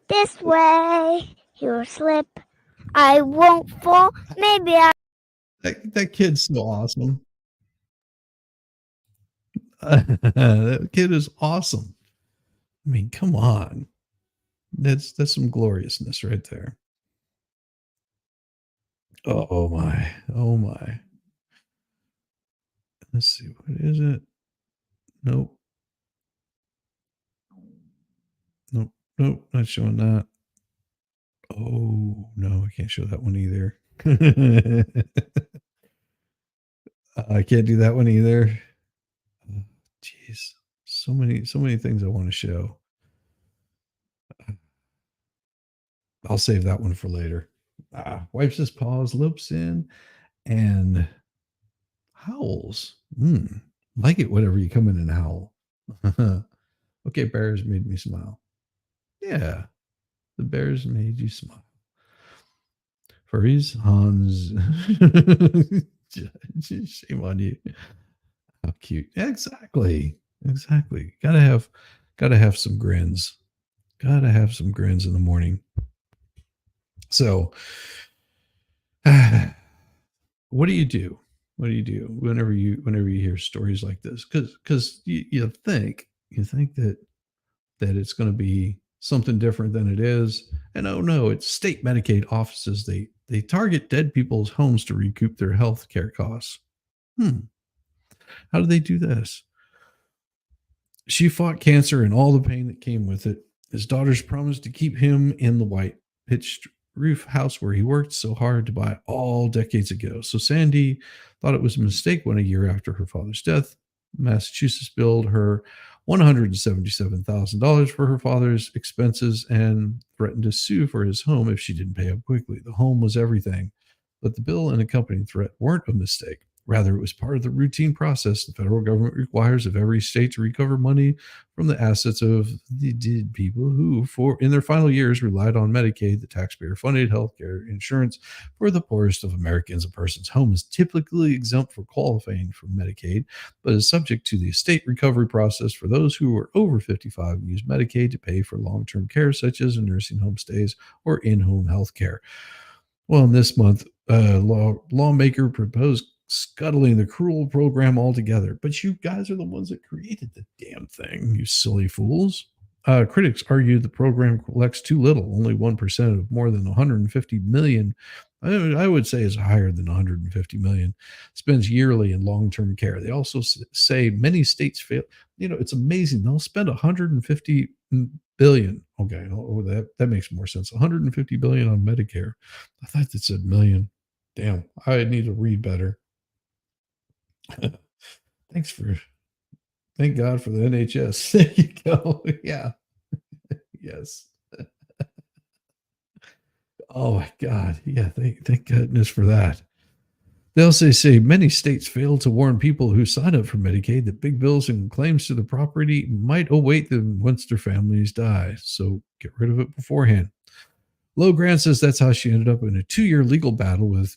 This way, you'll slip. I won't fall. Maybe I. That kid's so awesome. That kid is awesome. I mean, come on. That's some gloriousness right there. Oh my. Oh my. Let's see. What is it? Nope. Nope. Nope. Not showing that. Oh, no. I can't show that one either. I can't do that one either. Jeez. So many things I want to show. I'll save that one for later. Wipes his paws, lopes in, and howls. Like it whenever you come in and howl. Okay, bears made me smile. Yeah, the bears made you smile. Furries, Hans. Shame on you. How cute. Exactly. Gotta have some grins. Gotta have some grins in the morning. So, what do you do? What do you do whenever you hear stories like this? Because you think that it's going to be something different than it is, and oh no, it's state Medicaid offices. They target dead people's homes to recoup their health care costs. How do they do this? She fought cancer and all the pain that came with it. His daughters promised to keep him in the white pitched roof house where he worked so hard to buy all decades ago. So Sandy thought it was a mistake when a year after her father's death, Massachusetts billed her $177,000 for her father's expenses and threatened to sue for his home if she didn't pay up quickly. The home was everything, but the bill and accompanying threat weren't a mistake. Rather, it was part of the routine process the federal government requires of every state to recover money from the assets of the people who, in their final years, relied on Medicaid, the taxpayer-funded health care insurance for the poorest of Americans. A person's home is typically exempt for qualifying for Medicaid, but is subject to the estate recovery process for those who are over 55 and use Medicaid to pay for long-term care, such as nursing home stays or in-home health care. Well, this month, lawmaker proposed scuttling the cruel program altogether. But you guys are the ones that created the damn thing, you silly fools. Critics argue the program collects too little, only 1% of more than 150 million. I would say is higher than 150 million spends yearly in long-term care. They also say many states fail. It's amazing. They'll spend 150 billion. Okay, that makes more sense. 150 billion on Medicare. I thought that said million. Damn, I need to read better. Thank God for the NHS. There you go. Yeah. Yes. Oh my God. Yeah. Thank goodness for that. They also say many states fail to warn people who sign up for Medicaid that big bills and claims to the property might await them once their families die. So get rid of it beforehand. Lo Grant says that's how she ended up in a 2-year legal battle with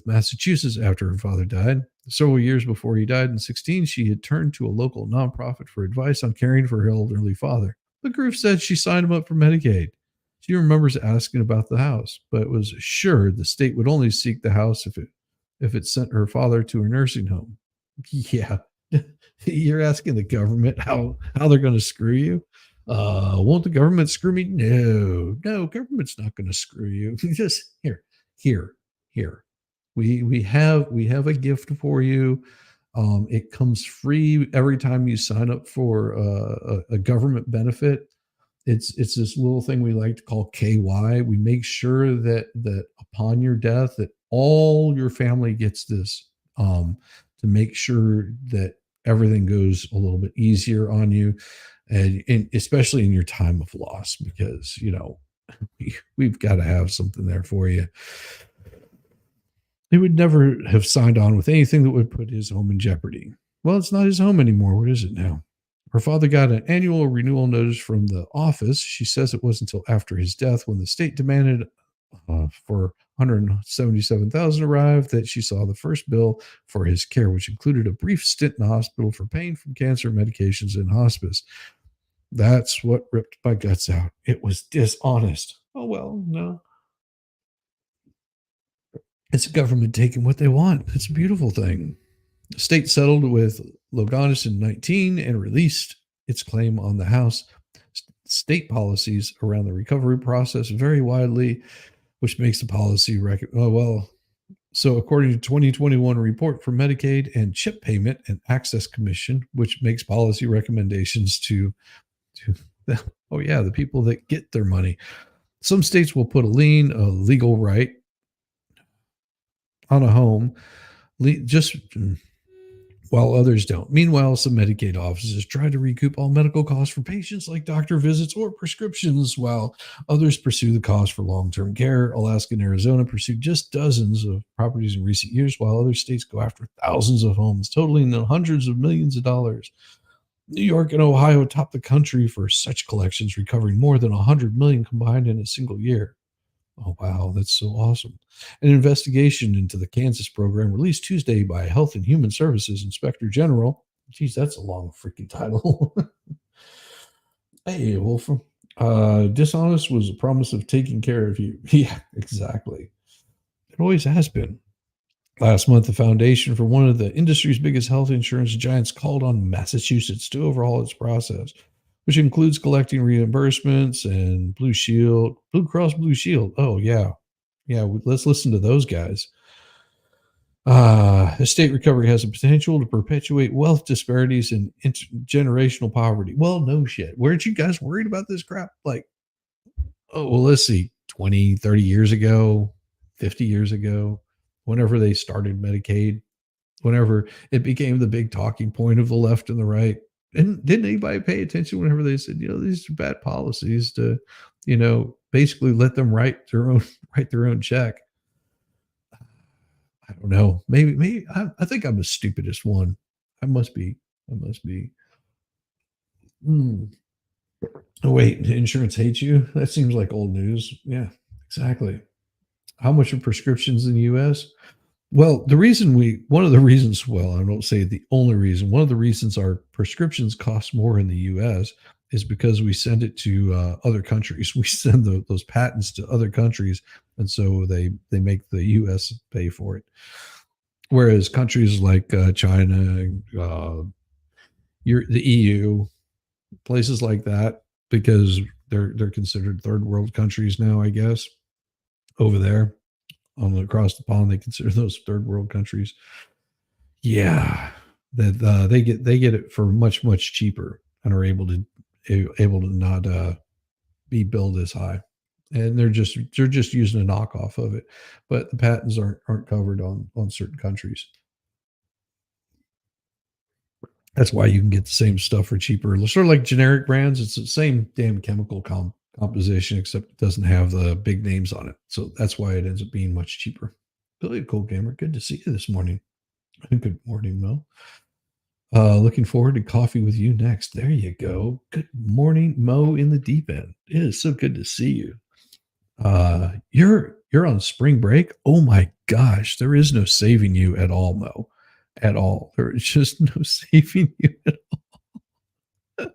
Massachusetts after her father died. Several years before he died in 2016, she had turned to a local nonprofit for advice on caring for her elderly father. The group said she signed him up for Medicaid. She remembers asking about the house, but was assured the state would only seek the house if it sent her father to a nursing home. Yeah. You're asking the government how they're going to screw you? Won't the government screw me? No, government's not going to screw you. Just here. We have a gift for you. It comes free every time you sign up for a government benefit. It's this little thing we like to call KY. We make sure that upon your death, that all your family gets this, to make sure that everything goes a little bit easier on you. And especially in your time of loss, because, we've got to have something there for you. He would never have signed on with anything that would put his home in jeopardy. Well, it's not his home anymore. What is it now? Her father got an annual renewal notice from the office. She says it wasn't until after his death, when the state demanded for $177,000 arrived, that she saw the first bill for his care, which included a brief stint in the hospital for pain from cancer medications and hospice. That's what ripped my guts out. It was dishonest. Oh, well, no. It's government taking what they want. It's a beautiful thing. The state settled with Loganis in 2019 and released its claim on the house. State policies around the recovery process vary widely, which makes the policy So according to 2021 report from Medicaid and CHIP Payment and Access Commission, which makes policy recommendations to the people that get their money. Some states will put a lien, a legal right, on a home, just while others don't. Meanwhile, some Medicaid offices try to recoup all medical costs for patients, like doctor visits or prescriptions, while others pursue the cost for long-term care. Alaska and Arizona pursued just dozens of properties in recent years, while other states go after thousands of homes, totaling hundreds of millions of dollars. New York and Ohio top the country for such collections, recovering more than 100 million combined in a single year. Oh, wow, that's so awesome. An investigation into the Kansas program released Tuesday by Health and Human Services Inspector General. Geez, that's a long freaking title. Hey, Wolf. Dishonest was a promise of taking care of you. Yeah, exactly. It always has been. Last month, the foundation for one of the industry's biggest health insurance giants called on Massachusetts to overhaul its process, which includes collecting reimbursements and Blue Cross Blue Shield. Oh, yeah. Yeah, let's listen to those guys. Estate recovery has the potential to perpetuate wealth disparities and intergenerational poverty. Well, no shit. Weren't you guys worried about this crap? Like, let's see, 20, 30 years ago, 50 years ago, whenever they started Medicaid, whenever it became the big talking point of the left and the right. And didn't anybody pay attention whenever they said, these are bad policies to, basically let them write their own check? I don't know. Maybe I think I'm the stupidest one. I must be. Hmm. Oh, wait, insurance hates you? That seems like old news. Yeah, exactly. How much are prescriptions in the US? Well, one of the reasons, well, I don't say the only reason, one of the reasons our prescriptions cost more in the US is because we send it to other countries. We send those patents to other countries. And so they make the US pay for it. Whereas countries like China, the EU, places like that, because they're considered third world countries now, I guess, over there across the pond, they consider those third world countries. Yeah, that they get it for much cheaper and are able to not be billed as high, and they're just using a knockoff of it, but the patents aren't covered on certain countries. That's why you can get the same stuff for cheaper. Sort of like generic brands. It's the same damn chemical composition, except it doesn't have the big names on it. So that's why it ends up being much cheaper. Billy Cold Gamer, good to see you this morning. Good morning, Mo. Looking forward to coffee with you next. There you go. Good morning, Mo in the deep end. It is so good to see you. You're on spring break. Oh my gosh, there is no saving you at all, Mo. At all. There is just no saving you at all.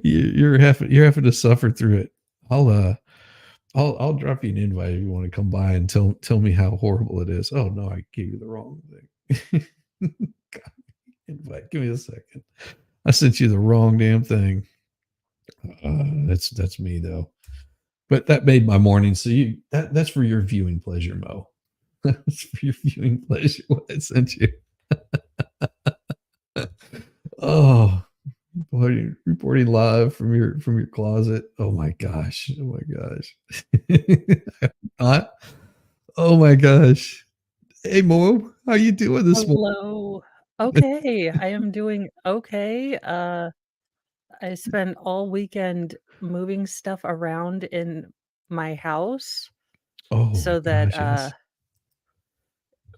You're having to suffer through it. I'll drop you an invite if you want to come by and tell me how horrible it is. Oh no, I gave you the wrong thing. Invite. Give me a second. I sent you the wrong damn thing. That's me though. But that made my morning. So that's for your viewing pleasure, Mo. That's for your viewing pleasure. What I sent you. Oh, reporting live from your closet. Oh my gosh. Oh my gosh. Hey Mo, how you doing this morning? Hello. Okay, I am doing okay. I spent all weekend moving stuff around in my house Oh my so that gosh, yes.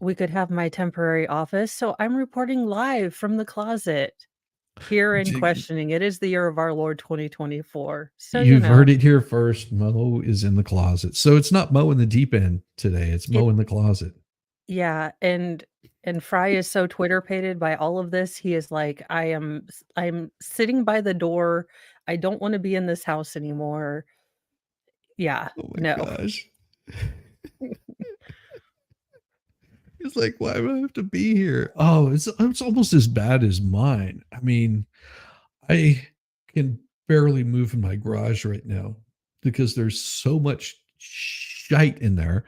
we could have my temporary office. So I'm reporting live from the closet here in questioning. It is the year of our Lord 2024. So You've heard it here first. Mo is in the closet. So it's not Mo in the deep end today. It's Mo in the closet. Yeah, and Fry is so Twitter-pated by all of this. He is like, I'm sitting by the door. I don't want to be in this house anymore. Yeah, Oh my no. gosh. It's like, why do I have to be here? Oh, it's almost as bad as mine. I mean, I can barely move in my garage right now because there's so much shite in there.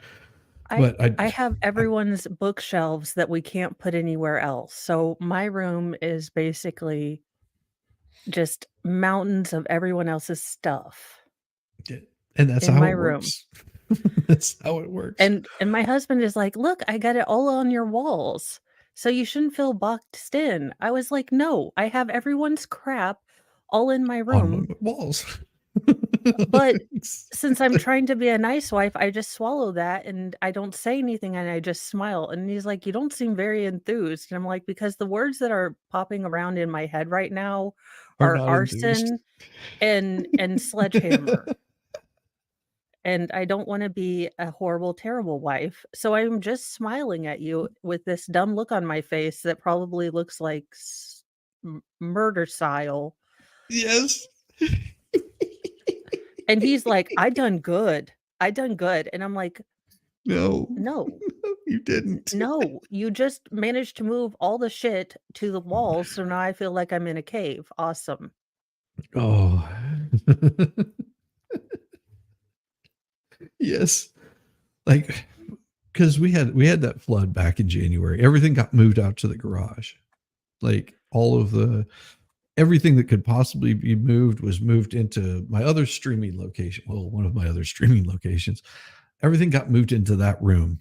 But I have everyone's bookshelves that we can't put anywhere else. So my room is basically just mountains of everyone else's stuff. And that's in how my it room. works. That's how it works. And my husband is like, "Look, I got it all on your walls. So you shouldn't feel boxed in." I was like, "No, I have everyone's crap all in my on room." my walls. But since I'm trying to be a nice wife, I just swallow that and I don't say anything and I just smile. And he's like, "You don't seem very enthused." And I'm like, "Because the words that are popping around in my head right now Are are not enthused. arson and sledgehammer. And I don't want to be a horrible, terrible wife. So I'm just smiling at you with this dumb look on my face that probably looks like murder style. Yes. And he's like, I done good. And I'm like, No, no, you didn't. no, you just managed to move all the shit to the walls. So now I feel like I'm in a cave. Awesome. Oh. Yes. Like, because we had that flood back in January. Everything got moved out to the garage. Like everything that could possibly be moved was moved into my other streaming location. Well, one of my other streaming locations. Everything got moved into that room.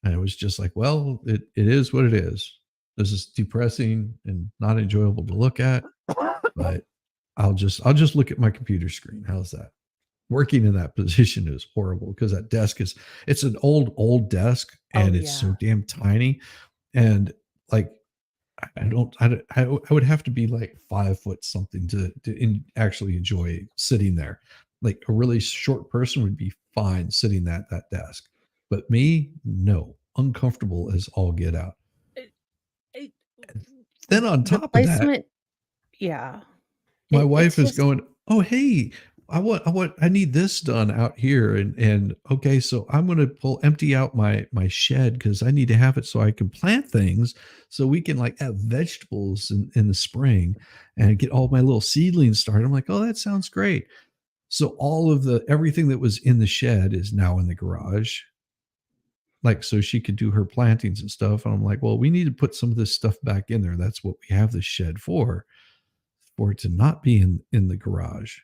And it was just like, well, it is what it is. This is depressing and not enjoyable to look at, but I'll just look at my computer screen. How's that? Working in that position is horrible because that desk it's an old desk Oh and it's so yeah. damn tiny. And like I would have to be like 5 foot something to actually enjoy sitting there. Like a really short person would be fine sitting at that desk, but me, no, uncomfortable as all get out. It, it, Then on the top of that, placement, yeah. my wife It's is just going, "Oh, hey, I need this done out here." And okay, so I'm going to empty out my shed because I need to have it so I can plant things so we can like have vegetables in the spring and get all my little seedlings started. I'm like, "Oh, that sounds great." So all of everything that was in the shed is now in the garage. Like, so she could do her plantings and stuff. And I'm like, well, we need to put some of this stuff back in there. That's what we have the shed for it to not be in the garage.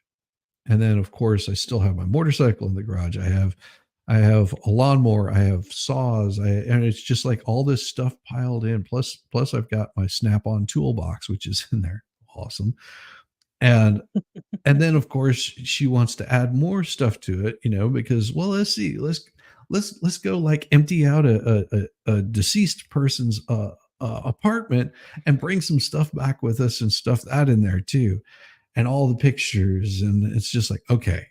And then of course I still have my motorcycle in the garage. I have a lawnmower, I have saws, and it's just like all this stuff piled in. Plus I've got my Snap-on toolbox, which is in there. Awesome. And then of course she wants to add more stuff to it, because, well, let's see, let's go like empty out a deceased person's apartment and bring some stuff back with us and stuff that in there too, and all the pictures. And it's just like, okay,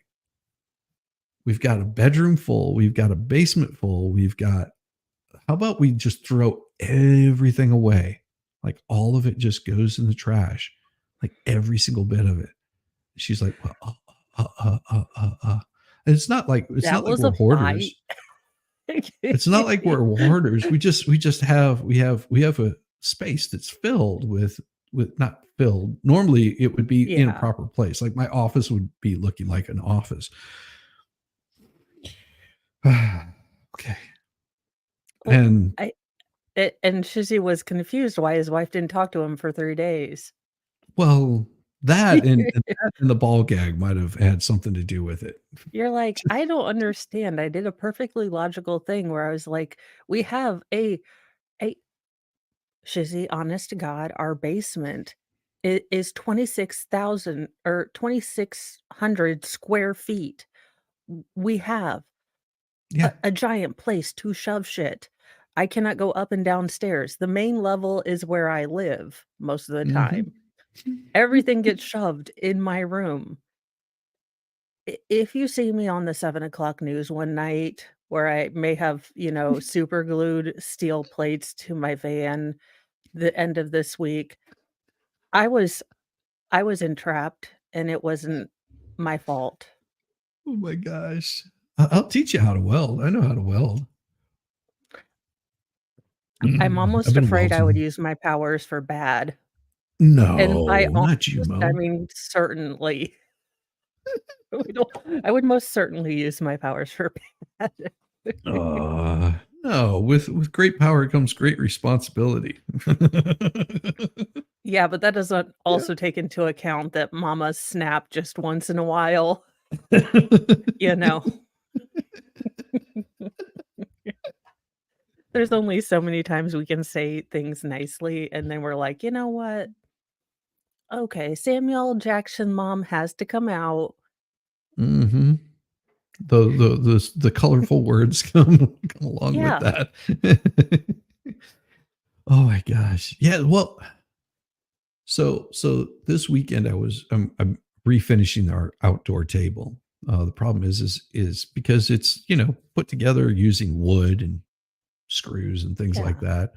we've got a bedroom full, we've got a basement full, how about we just throw everything away? Like all of it just goes in the trash, like every single bit of it. She's like, well, and it's not like that was we're a fight. hoarders. It's not like we're hoarders. We just have a space that's filled with not filled. Normally it would be in a Yeah. proper place. Like my office would be looking like an office. Okay. Well, And and Shizzy was confused why his wife didn't talk to him for 3 days. well, that and the ball gag might have had something to do with it. You're like, I don't understand. I did a perfectly logical thing where I was like, we have a Shizzy, honest to God, our basement is 26,000 or 2,600 square feet. We have Yeah. a giant place to shove shit. I cannot go up and down stairs. The main level is where I live most of the time. Everything gets shoved in my room. If you see me on the 7 o'clock news one night where I may have, super glued steel plates to my van the end of this week, I was entrapped and it wasn't my fault. Oh my gosh. I'll teach you how to weld. I know how to weld. I'm I've almost been afraid I would welding. use my powers for bad. And by No, not you, almost, I Mo. mean certainly. I would most certainly use my powers for bad. No, with great power comes great responsibility. Yeah, but that doesn't also take into account that mamas snap just once in a while. You know. There's only so many times we can say things nicely, and then we're like, "You know what? Okay, Samuel Jackson mom has to come out." Mhm. The colorful words come along with Yeah. that. Oh my gosh. Yeah, well, so this weekend I'm refinishing our outdoor table. The problem is because it's, put together using wood and screws and things like Yeah. that.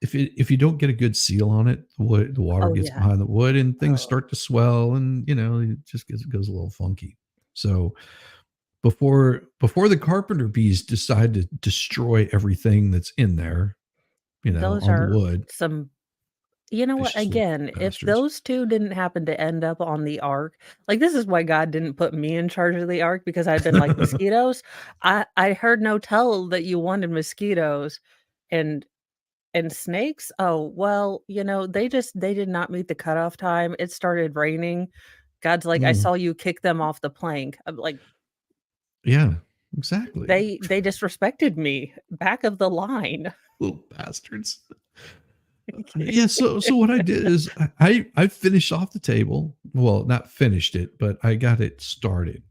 If you don't get a good seal on it, the water Oh, gets yeah. behind the wood and things Oh. start to swell, and it just goes a little funky. So before the carpenter bees decide to destroy everything that's in there, Those on the are wood, some You know what? vicious little Again, if bastards. those 2 didn't happen to end up on the ark, like, this is why God didn't put me in charge of the ark because I'd been like, "Mosquitoes? I heard no tell that you wanted mosquitoes and snakes? Oh, well, they did not meet the cutoff time. It started raining. God's like, "I Mm, saw you kick them off the plank." I'm like, yeah. exactly. They disrespected me. Back of the line. Little bastards. Yeah, so what I did is I finished off the table. Well, not finished it, but I got it started.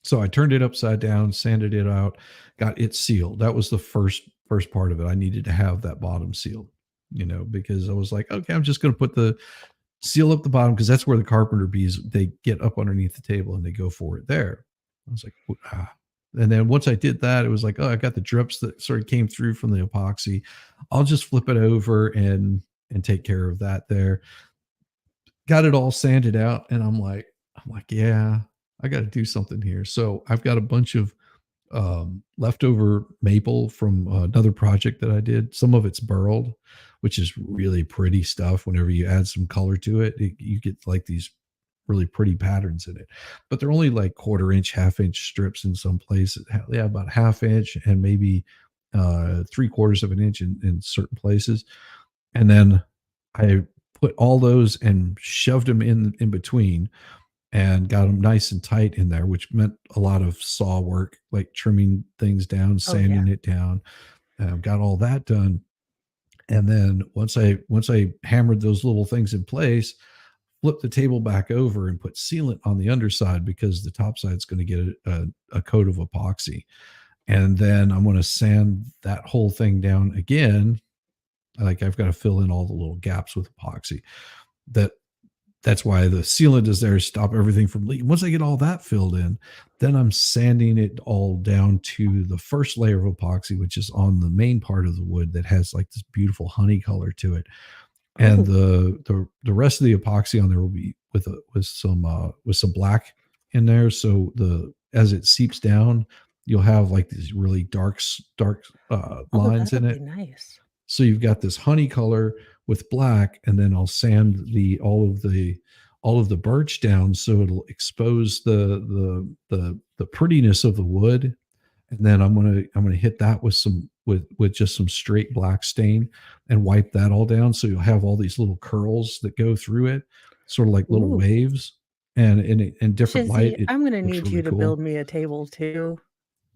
So I turned it upside down, sanded it out, got it sealed. That was the first part of it. I needed to have that bottom sealed, because I was like, okay, I'm just going to put the seal up the bottom because that's where the carpenter bees, they get up underneath the table and they go for it there. I was like, ah. And then once I did that, it was like, oh, I got the drips that sort of came through from the epoxy. I'll just flip it over and take care of that there. Got it all sanded out, and I'm like, yeah, I got to do something here. So I've got a bunch of leftover maple from another project that I did. Some of it's burled, which is really pretty stuff. Whenever you add some color to it, you get like these really pretty patterns in it, but they're only like 1/4 inch, 1/2 inch strips in some places. Yeah, about 1/2 inch and maybe 3/4 of an inch in certain places. And then I put all those and shoved them in between and got them nice and tight in there, which meant a lot of saw work, like trimming things down, Oh, yeah. sanding it down. Got all that done. And then once I hammered those little things in place, flip the table back over and put sealant on the underside because the top side's going to get a coat of epoxy. And then I'm going to sand that whole thing down again. Like I've got to fill in all the little gaps with epoxy. That's why the sealant is there to stop everything from leaking. Once I get all that filled in, then I'm sanding it all down to the first layer of epoxy, which is on the main part of the wood that has like this beautiful honey color to it. And the rest of the epoxy on there will be with some black in there. So as it seeps down, you'll have like these really dark lines in it. Be nice. So you've got this honey color with black, and then I'll sand all of the birch down so it'll expose the prettiness of the wood. And then I'm gonna hit that with just some straight black stain and wipe that all down. So you'll have all these little curls that go through it, sort of like little Ooh. waves. And in different light, Shizzy, I'm gonna looks need really you to cool. build me a table too.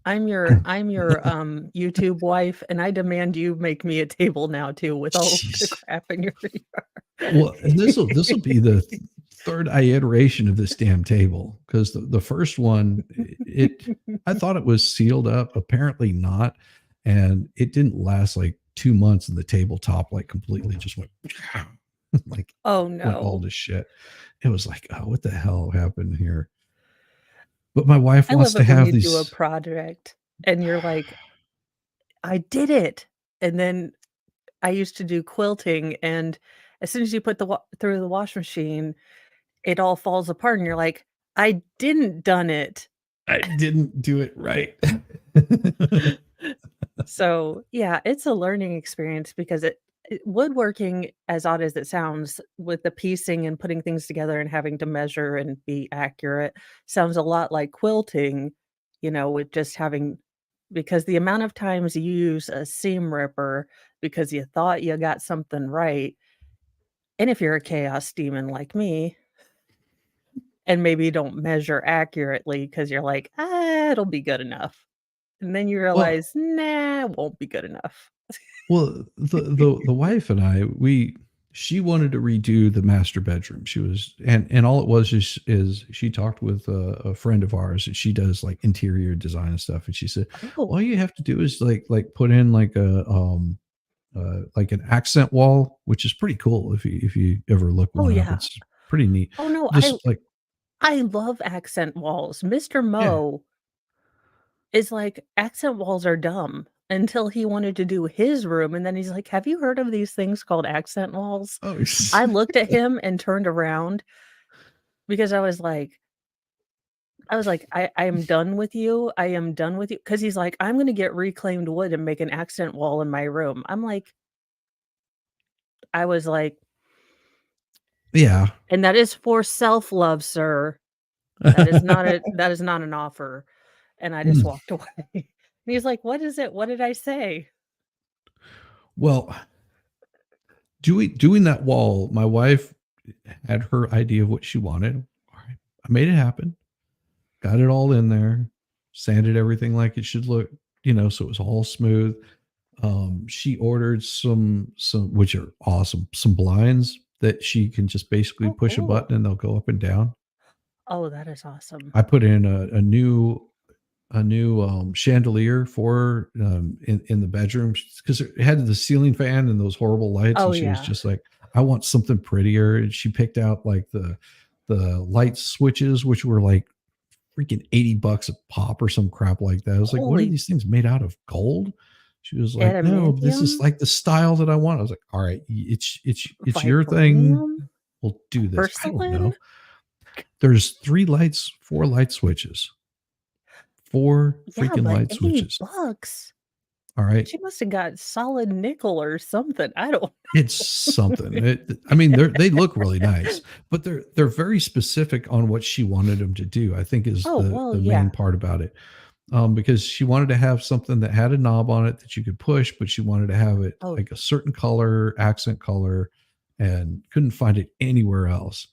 I'm your YouTube wife, and I demand you make me a table now too with all of the Jeez. crap in your yard. Well, and this will be the third iteration of this damn table, because the first one, I thought it was sealed up, apparently not, and it didn't last like 2 months, and the tabletop like completely just went like Oh went all no. to shit. It was like, oh, what the hell happened here? But my wife I wants love to it when have you do a these. project and you're like, I did it. And then I used to do quilting, and as soon as you put through the wash machine, it all falls apart, and you're like, I didn't done it. I didn't do it right. So yeah, it's a learning experience because woodworking, as odd as it sounds, with the piecing and putting things together and having to measure and be accurate, sounds a lot like quilting, with just having, because the amount of times you use a seam ripper because you thought you got something right. And if you're a chaos demon like me, and maybe you don't measure accurately because you're like, it'll be good enough. And then you Well, realize, nah, it won't be good enough. Well, the wife and I, she wanted to redo the master bedroom. She was, and all it was is she talked with a friend of ours, and she does like interior design and stuff. And she said, Oh, all you have to do is like put in like like an accent wall, which is pretty cool if you ever look oh one up. yeah. It's pretty neat. Oh no, I Just like, I love accent walls. Mr. yeah. Mo is like, accent walls are dumb until he wanted to do his room, and then he's like, have you heard of these things called accent walls? Oh, I looked at him and turned around because I was like, I am done with you. I am done with you. Because he's like, I'm gonna get reclaimed wood and make an accent wall in my room. I was like, yeah. and that is for self-love, sir. That is not an offer. And I just walked away. And he's like, what is it? What did I say? Well, doing that wall, my wife had her idea of what she wanted. All right, I made it happen. Got it all in there, sanded everything like it should look, so it was all smooth. She ordered some which are awesome, some blinds that she can just basically push a cool. button and they'll go up and down. Oh, that is awesome. I put in a new chandelier for in the bedroom because it had the ceiling fan and those horrible lights, Oh, and she was yeah. just like, I want something prettier. And she picked out like the light switches, which were like freaking $80 a pop or some crap like that. I was like, what are Holy these things made out of? Gold? She was like, no, this is adamantium? like the style that I want. I was like, all right, it's your thing. Vibranium? We'll do this. I don't know. Porcelain? There's 4 light switches. 4 Yeah, freaking but light switches. $80. All right. She must have got solid nickel or something. I don't know. It's something. I mean, they look really nice, but they're very specific on what she wanted them to do. I think is Oh, well, the yeah. main part about it. Because she wanted to have something that had a knob on it that you could push, but she wanted to have it Oh. like a certain color, accent color, and couldn't find it anywhere else.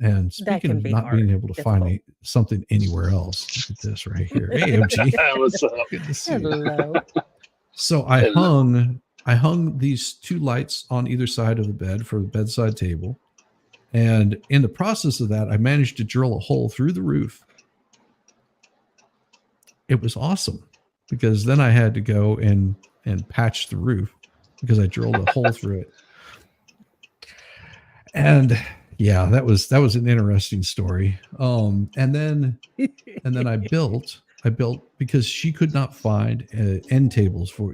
And That speaking can of be not being hard, able to find difficult. something anywhere else, look at this right here. Hey, MG. What's up? Good to see you. Hello. So I Hello. hung these 2 lights on either side of the bed for the bedside table. And in the process of that, I managed to drill a hole through the roof. It was awesome because then I had to go and patch the roof because I drilled a hole through it. And yeah, that was an interesting story. And then I built because she could not find end tables for,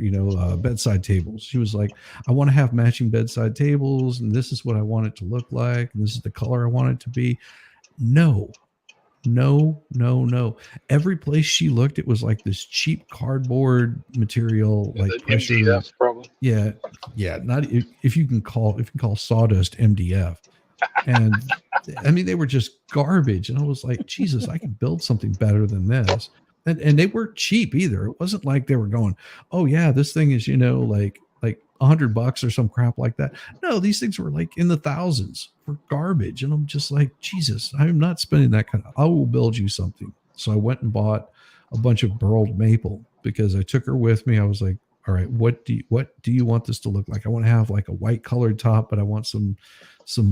bedside tables. She was like, I want to have matching bedside tables, and this is what I want it to look like, and this is the color I want it to be. No. Every place she looked, it was like this cheap cardboard material, like The pressure. MDF probably. Yeah. Not if you can call sawdust MDF. And I mean, they were just garbage. And I was like, Jesus, I can build something better than this. And they weren't cheap either. It wasn't like they were going, oh yeah, this thing is, like $100 or some crap like that. No, these things were like in the thousands for garbage. And I'm just like, Jesus, I'm not spending that kind of, I will build you something. So I went and bought a bunch of burled maple because I took her with me. I was like, all right, what do you want this to look like? I want to have like a white colored top, but I want some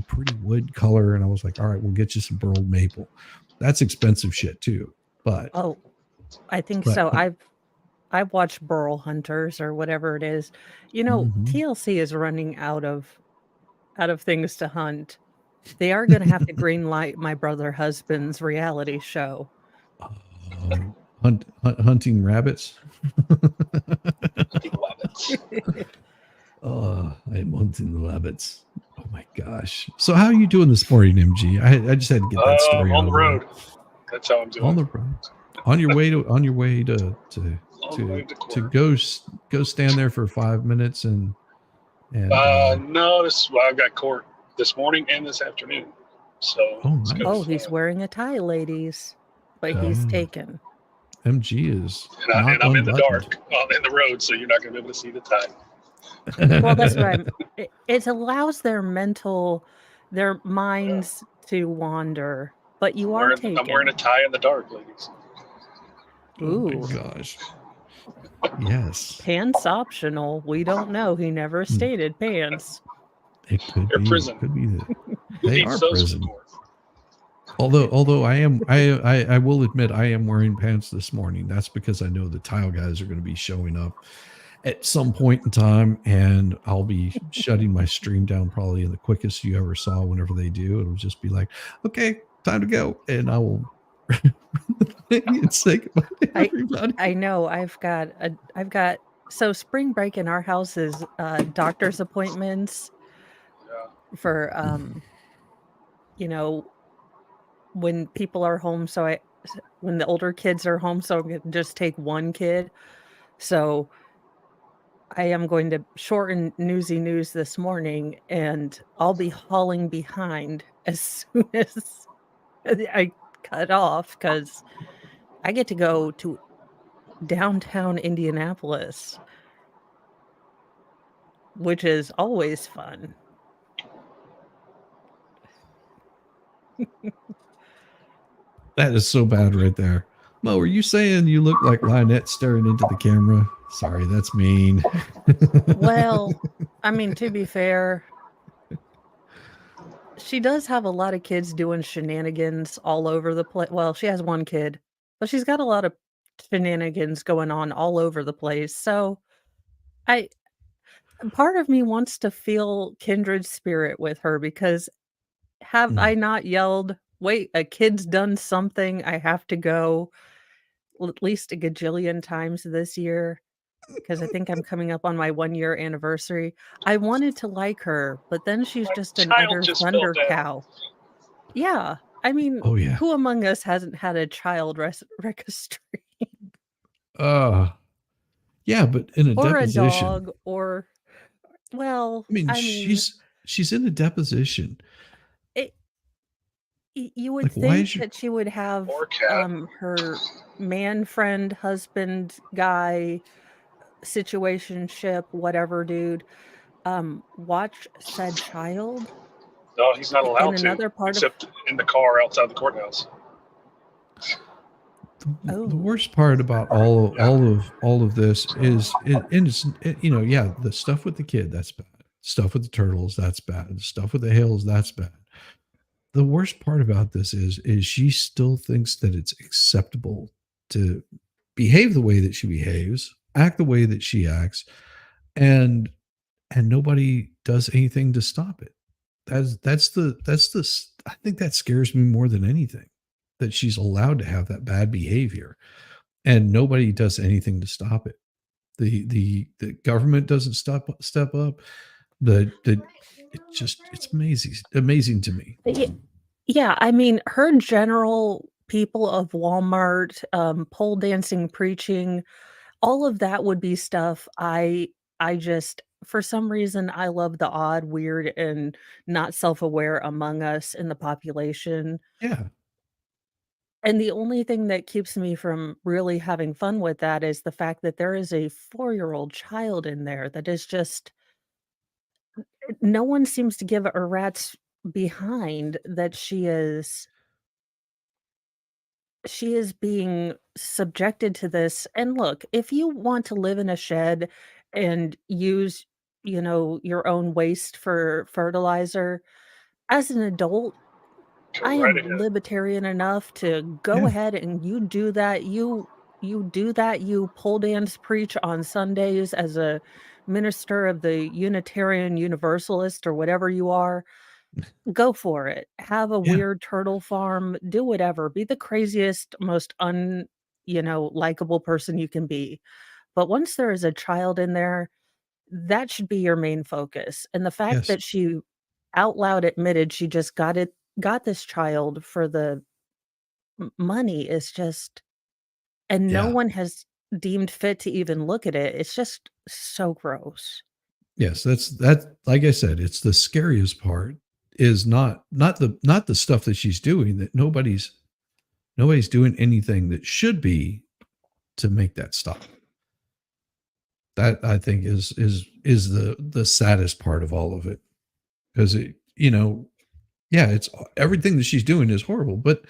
pretty wood color. And I was like, all right, we'll get you some burled maple. That's expensive shit too. But Oh, I think But- so. I've watched Burl Hunters or whatever it is. Mhm. TLC is running out of things to hunt. They are going to have to green light my brother husband's reality show. Hunting rabbits. Rabbits. I am hunting rabbits. Oh my gosh. So how are you doing this morning, MG? I just had to get that story On out the of way. road. That's how I'm doing. On the road. On your way to On the way to court. go stand there for 5 minutes and No, I've got court this morning and this afternoon. So Oh, it's nice. gonna Oh, be he's fun. wearing a tie, ladies. But he's Oh. taken. MG is And I'm in the unbuttoned. dark. I'm in the road, so you're not going to be able to see the time. Well, that's what it allows their minds to wander. But you are taken. I'm wearing a tie in the dark, ladies. Oh Ooh. my gosh. Yes. Pants optional. We don't know. He never stated pants. It could They're be. prison. Could be that Who they needs are those prison. for court? Although I will admit I am wearing pants this morning. That's because I know the tile guys are going to be showing up at some point in time, and I'll be shutting my stream down probably in the quickest you ever saw. Whenever they do, it'll just be like, okay, time to go, and I will and say goodbye to everybody. I know. I've got so spring break in our house is doctor's appointments Yeah. for when people are home. So when the older kids are home, so I'm going to just take one kid. So I am going to shorten Newsy News this morning, and I'll be hauling behind as soon as I cut off because I get to go to downtown Indianapolis, which is always fun. That is so bad right there. Mo, were you saying you look like Lynette staring into the camera? Sorry, that's mean. Well, I mean, to be fair, she does have a lot of kids doing shenanigans all over the place. Well, she has one kid, but she's got a lot of shenanigans going on all over the place. So I part of me wants to feel kindred spirit with her because have I Mm. not yelled, "Wait, a kid's done something, I have to go," at least a gajillion times this year? Because I think I'm coming up on my 1-year anniversary. I wanted to like her, but then she's My just an child utter just fell thunder down. cow. Yeah, I mean, Oh yeah. who among us hasn't had a child registry Uh yeah, but in a or a deposition. dog or well, I mean, I mean, she's in a deposition. it you would Like, why think is your that she would have, Or cat. her man friend, husband, guy, situationship, whatever dude, watch said child No, he's not in allowed to, another part of except in the car outside the courthouse. the Oh, worst part about all of this is and you know, yeah, the stuff with the kid, that's bad. Stuff with the turtles, that's bad. Stuff with the hills, that's bad. The worst part about this is she still thinks that it's acceptable to behave the way that she behaves, act the way that she acts, and nobody does anything to stop it. I think that scares me more than anything, that she's allowed to have that bad behavior and nobody does anything to stop it. The government doesn't step up. It's amazing to me. yeah, I mean, her general people of Walmart, pole dancing, preaching, all of that would be stuff I just for some reason, I love the odd, weird, and not self-aware among us in the population, Yeah. and the only thing that keeps me from really having fun with that is the fact that there is a four-year-old child in there that is just no one seems to give a rat's behind that she is being subjected to this. And look, if you want to live in a shed and use, your own waste for fertilizer, as an adult, Go I right am ahead. libertarian enough to go Yeah. ahead and you do that. You do that. You pole dance preach on Sundays as a minister of the Unitarian Universalist or whatever you are. Go for it. Have a Yeah. weird turtle farm, do whatever. Be the craziest, most likable person you can be. But once there is a child in there, that should be your main focus. And the fact Yes. that she out loud admitted she just got this child for the money is just and no Yeah. one has deemed fit to even look at it. It's just so gross. Yes, that like I said, it's the scariest part is not the stuff that she's doing, that nobody's doing anything that should be to make that stop. That I think is the saddest part of all of it. Because yeah, it's everything that she's doing is horrible, but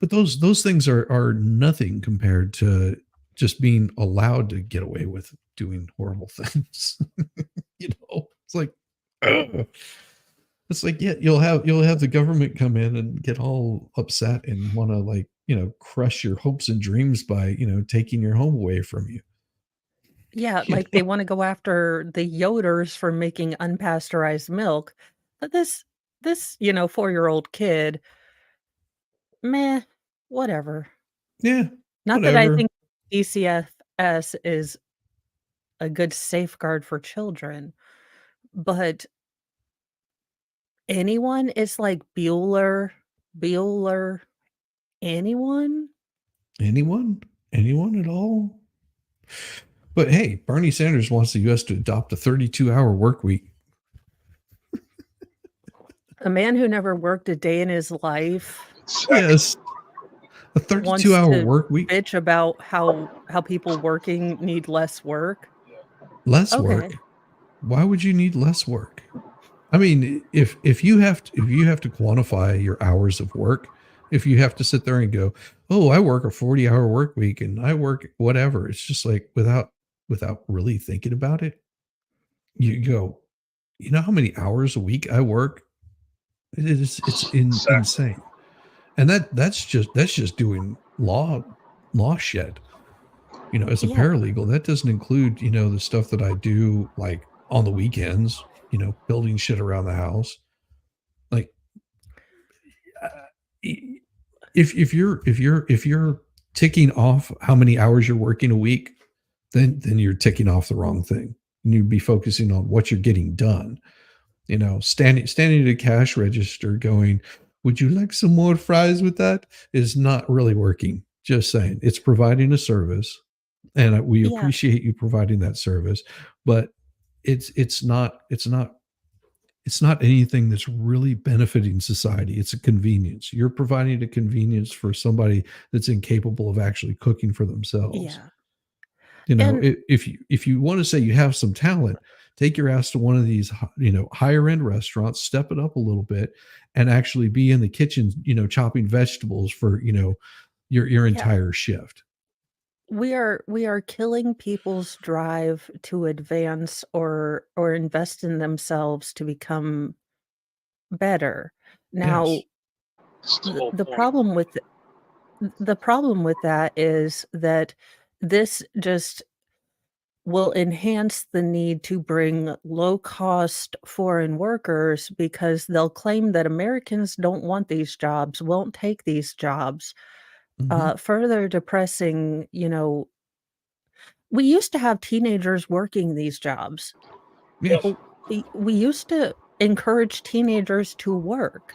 those things are nothing compared to just being allowed to get away with doing horrible things. It's like, ugh. It's like, yeah, you'll have the government come in and get all upset and want to, like, crush your hopes and dreams by, taking your home away from you. Yeah, You like they know? want to go after the Yoders for making unpasteurized milk. But this 4-year-old kid, meh, whatever. Yeah, Not that I whatever. think DCFS is a good safeguard for children, but anyone, it's like Bueller, anyone? Anyone at all. But hey, Bernie Sanders wants the U.S. to adopt a 32-hour work week. A man who never worked a day in his life Exactly. Yes, a wants 32-hour to work week. bitch about how people working need less work. Less Okay. work. Why would you need less work? I mean, if you have to quantify your hours of work, if you have to sit there and go, oh, I work a 40-hour work week and I work whatever. It's just like without really thinking about it, you go, you know how many hours a week I work? It's Exactly. insane. And that's just doing law shit. As a Yeah. paralegal, that doesn't include, the stuff that I do like on the weekends, building shit around the house. Like uh, if you're ticking off how many hours you're working a week, then you're ticking off the wrong thing. And you'd be focusing on what you're getting done. Standing at a cash register going, would you like some more fries with that? Is not really working. Just saying, it's providing a service, and we Yeah. appreciate you providing that service, but it's not anything that's really benefiting society. It's a convenience. You're providing a convenience for somebody that's incapable of actually cooking for themselves. Yeah. And If you want to say you have some talent, take your ass to one of these higher end restaurants, step it up a little bit, and actually be in the kitchen, chopping vegetables for your yeah, entire shift. we are killing people's drive to advance or invest in themselves to become better. Now, Yes. It's the the, whole the point. problem with the problem with that is that this just will enhance the need to bring low cost foreign workers because they'll claim that Americans don't want these jobs, won't take these jobs. Mhm. Further depressing, we used to have teenagers working these jobs. Yes. We used to encourage teenagers to work.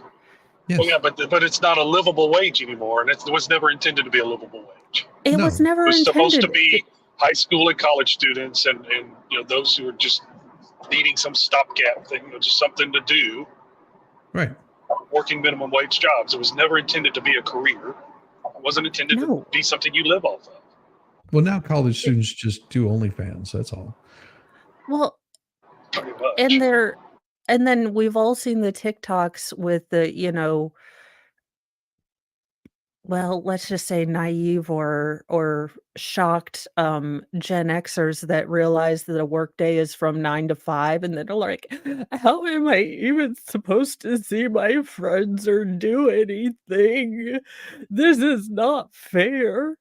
Yes. Well, yeah, but it's not a livable wage anymore, and it was never intended to be a livable wage. It was No. It never was supposed to intended. be high school and college students, and those who are just needing some stopgap thing, just something to do, Right. working minimum wage jobs. It was never intended to be a career. It wasn't intended to No. be something you live off of. Well, now college It- students just do OnlyFans. That's all. well, Pretty much. and then we've all seen the TikToks with the, well, let's just say naive or shocked Gen Xers that realize that a workday is from 9 to 5, and then are like, "How am I even supposed to see my friends or do anything? This is not fair."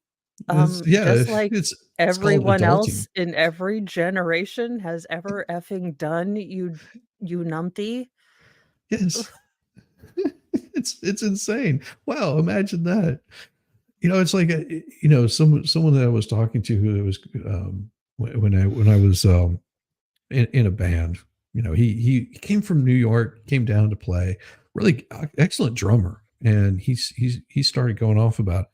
Yeah, Just like it's called everyone adulting. else in every generation has ever effing done, you numpty. Yes. It's insane. Wow, imagine that. It's like someone that I was talking to who was when I was in a band. He came from New York, came down to play. Really excellent drummer, and he started going off about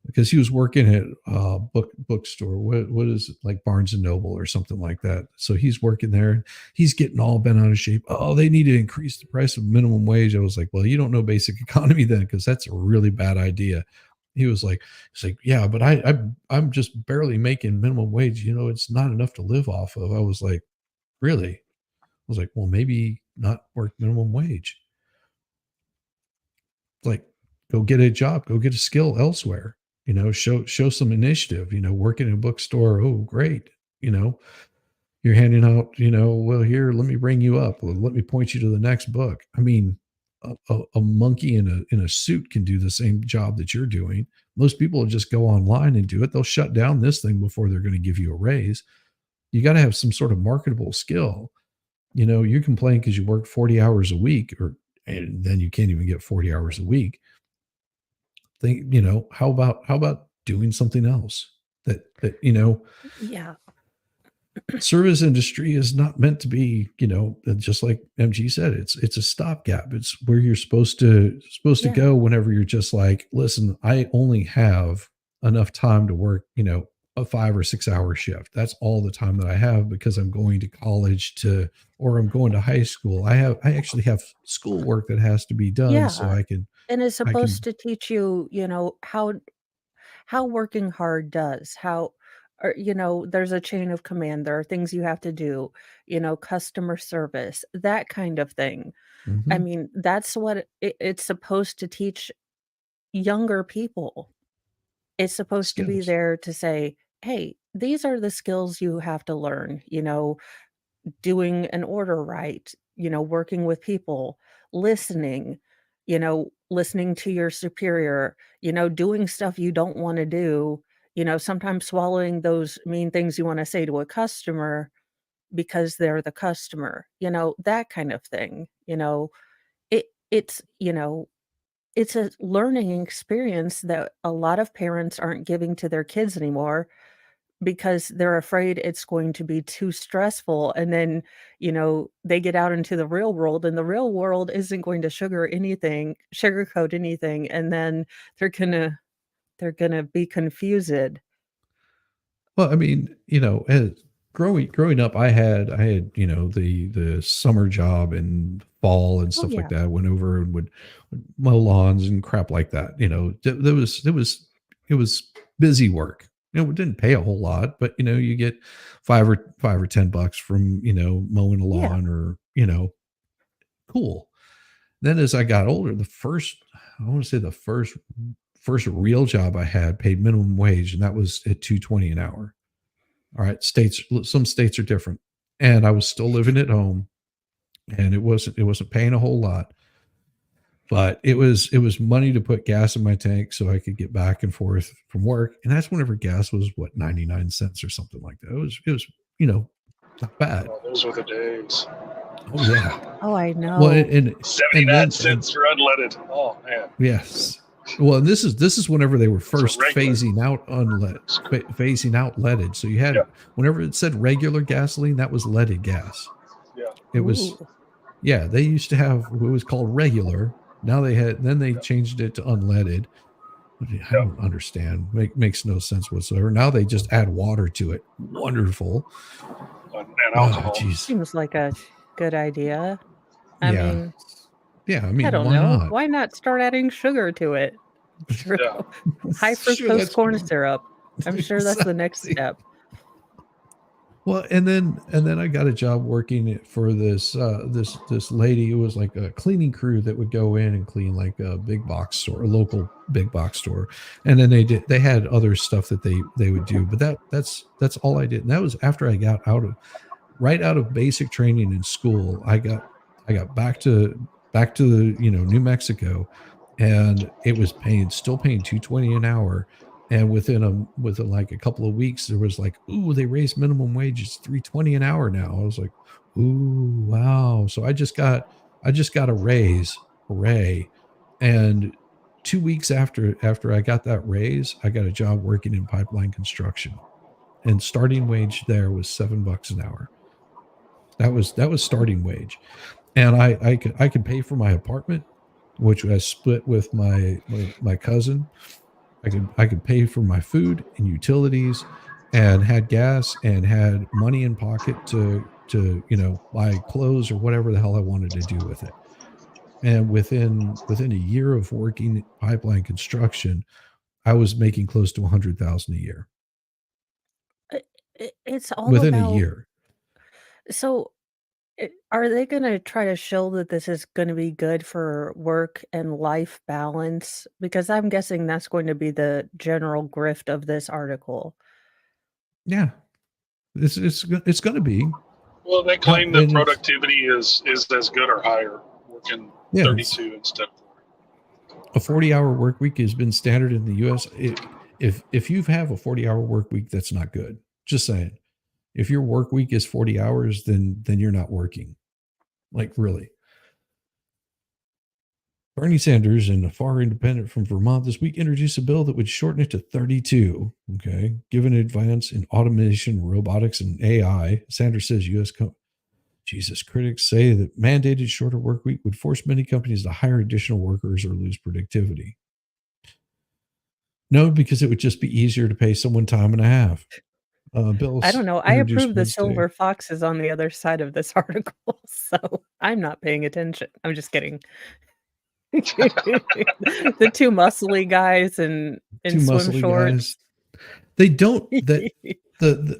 because he was working at a bookstore. What is it, like Barnes and Noble or something like that. So he's working there. He's getting all bent out of shape. Oh, they need to increase the price of minimum wage. I was like, well, you don't know basic economy then, because that's a really bad idea. He's like, yeah, but I'm just barely making minimum wage. It's not enough to live off of. I was like, really? I was like, well, maybe not work minimum wage. Like, go get a job, go get a skill elsewhere. Show some initiative. Working in a bookstore. Oh, great. You know, you're handing out. Well, here, let me bring you up. Let me point you to the next book. I mean, a monkey in a suit can do the same job that you're doing. Most people will just go online and do it. They'll shut down this thing before they're going to give you a raise. You got to have some sort of marketable skill. You complain because you work 40 hours a week, and then you can't even get 40 hours a week. Think, how about doing something else that Yeah. service industry is not meant to be, just like MG said, it's a stopgap. It's where you're supposed to Yeah. go whenever you're just like, listen, I only have enough time to work, a 5 or 6 hour shift. That's all the time that I have because I'm going to college or I'm going to high school. I actually have schoolwork that has to be done so Yeah. I can, And it's I can, supposed to teach you, how working hard does, how or there's a chain of command. There are things you have to do, customer service, that kind of thing. I Mhm. mean, that's what it's supposed to teach younger people. It's supposed to be Skills. there to say, hey, these are the skills you have to learn, doing an order right, working with people, listening, listening to your superior, doing stuff you don't want to do, sometimes swallowing those mean things you want to say to a customer because they're the customer, that kind of thing. It's a learning experience that a lot of parents aren't giving to their kids anymore because they're afraid it's going to be too stressful. And then, they get out into the real world, and the real world isn't going to sugarcoat anything. And then they're gonna be confused. Well, I mean, as growing up, I had the summer job in fall and Oh, stuff like yeah. that. I went over and would mow lawns and crap like that. It was busy work. It didn't pay a whole lot, but you get five or $10 from mowing a Yeah. lawn, or cool. Then as I got older, I want to say the first real job I had paid minimum wage, and that was at $2.20 an hour. All right, some states are different, and I was still living at home, and it wasn't paying a whole lot, but it was money to put gas in my tank so I could get back and forth from work. And that's whenever gas was 99 cents or something like that. It was not bad. Oh, those were the days. Oh yeah. Oh, I know. Well, and 79 cents for unleaded. Oh man. yes. Well, and this is whenever they were first regular. phasing out leaded. So you had, whenever it said regular gasoline, that was leaded gas. Yeah. It was, Ooh. yeah, they used to have what was called regular. Now they changed it to unleaded. I don't understand. Makes no sense whatsoever. Now they just add water to it. Wonderful. And alcohol. Jeez. Seems like a good idea. I mean, I don't why know. not? Why not start adding sugar to it? Yeah. High Sure, fructose that's- corn syrup. I'm sure that's the next Exactly. step. Well, and then I got a job working for this lady who was like a cleaning crew that would go in and clean like a big box store, a local big box store. And then they had other stuff that they would do, but that's all I did. And that was after I got right out of basic training in school. I got back to New Mexico, and it was still paying $2.20 an hour. And within like a couple of weeks, there was like, ooh, they raised minimum wage. It's $3.20 an hour now. I was like, ooh, wow. So I just got a raise. Hooray. And 2 weeks after I got that raise, I got a job working in pipeline construction. And starting wage there was $7 an hour. That was starting wage. And I could pay for my apartment, which I split with my cousin. I could pay for my food and utilities, and had gas, and had money in pocket to buy clothes or whatever the hell I wanted to do with it. And within a year of working pipeline construction, I was making close to 100,000 a year It's all within a about. year. So, are they going to try to show that this is going to be good for work and life balance? Because I'm guessing that's going to be the general grift of this article. Yeah, it's going to be. Well, they claim that And it's- productivity is as good or higher, working Yeah, 32 instead of 40. a 40-hour work week has been standard in the U.S. If you have a 40-hour work week, that's not good. Just saying. If your work week is 40 hours, then you're not working. Like, really. Bernie Sanders and a far independent from Vermont this week introduced a bill that would shorten it to 32. Okay. Given advance in automation, robotics, and AI, Sanders says Jesus, critics say that mandated shorter work week would force many companies to hire additional workers or lose productivity. No, because it would just be easier to pay someone time and a half. Bills I don't know. I introduced approve the Wednesday. silver foxes on the other side of this article, so I'm not paying attention. I'm just kidding. The two muscly guys in Two swim muscly shorts. guys. They don't. The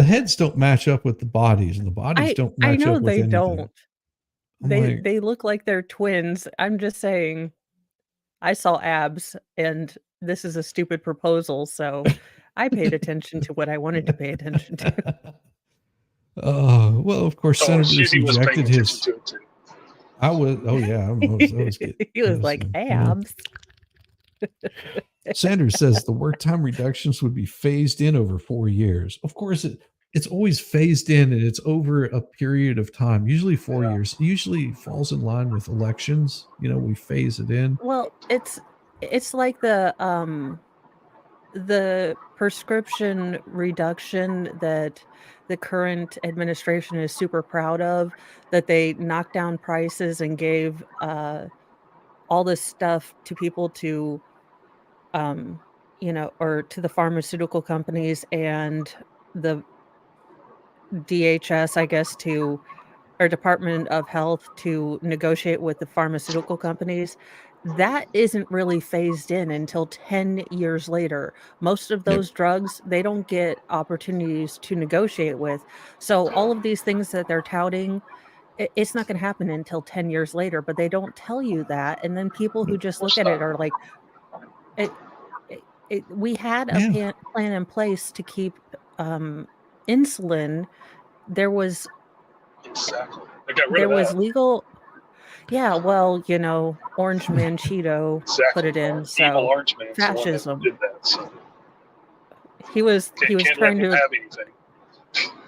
heads don't match up with the bodies, and the bodies don't I match know up with they anything. don't. I'm They like, they look like they're twins. I'm just saying. I saw abs, and this is a stupid proposal, so I paid attention to what I wanted to pay attention to. Well, of course, Oh, senators Susie was paying rejected attention his. to it too. I was. Oh yeah, I was getting. He was like, abs. Sanders says the work time reductions would be phased in over 4 years. Of course, it's always phased in, and it's over a period of time. Usually 4 years. Usually falls in line with elections. We phase it in. Well, it's like the prescription reduction that the current administration is super proud of, that they knocked down prices and gave all this stuff to people to or to the pharmaceutical companies and the DHS, I guess, or Department of Health to negotiate with the pharmaceutical companies. That isn't really phased in until 10 years later. Most of Yep. those drugs, they don't get opportunities to negotiate with. So all of these things that they're touting, it's not going to happen until 10 years later, but they don't tell you that. And then people who just look at it are like, it, we had a Yeah. plan in place to keep insulin. There was Exactly. They got rid of that. legal. Yeah, well, Orange Man Cheeto put Exactly. it in, Evil so Orange Man's the one that fascism. did that. So He was can't let trying him to have anything.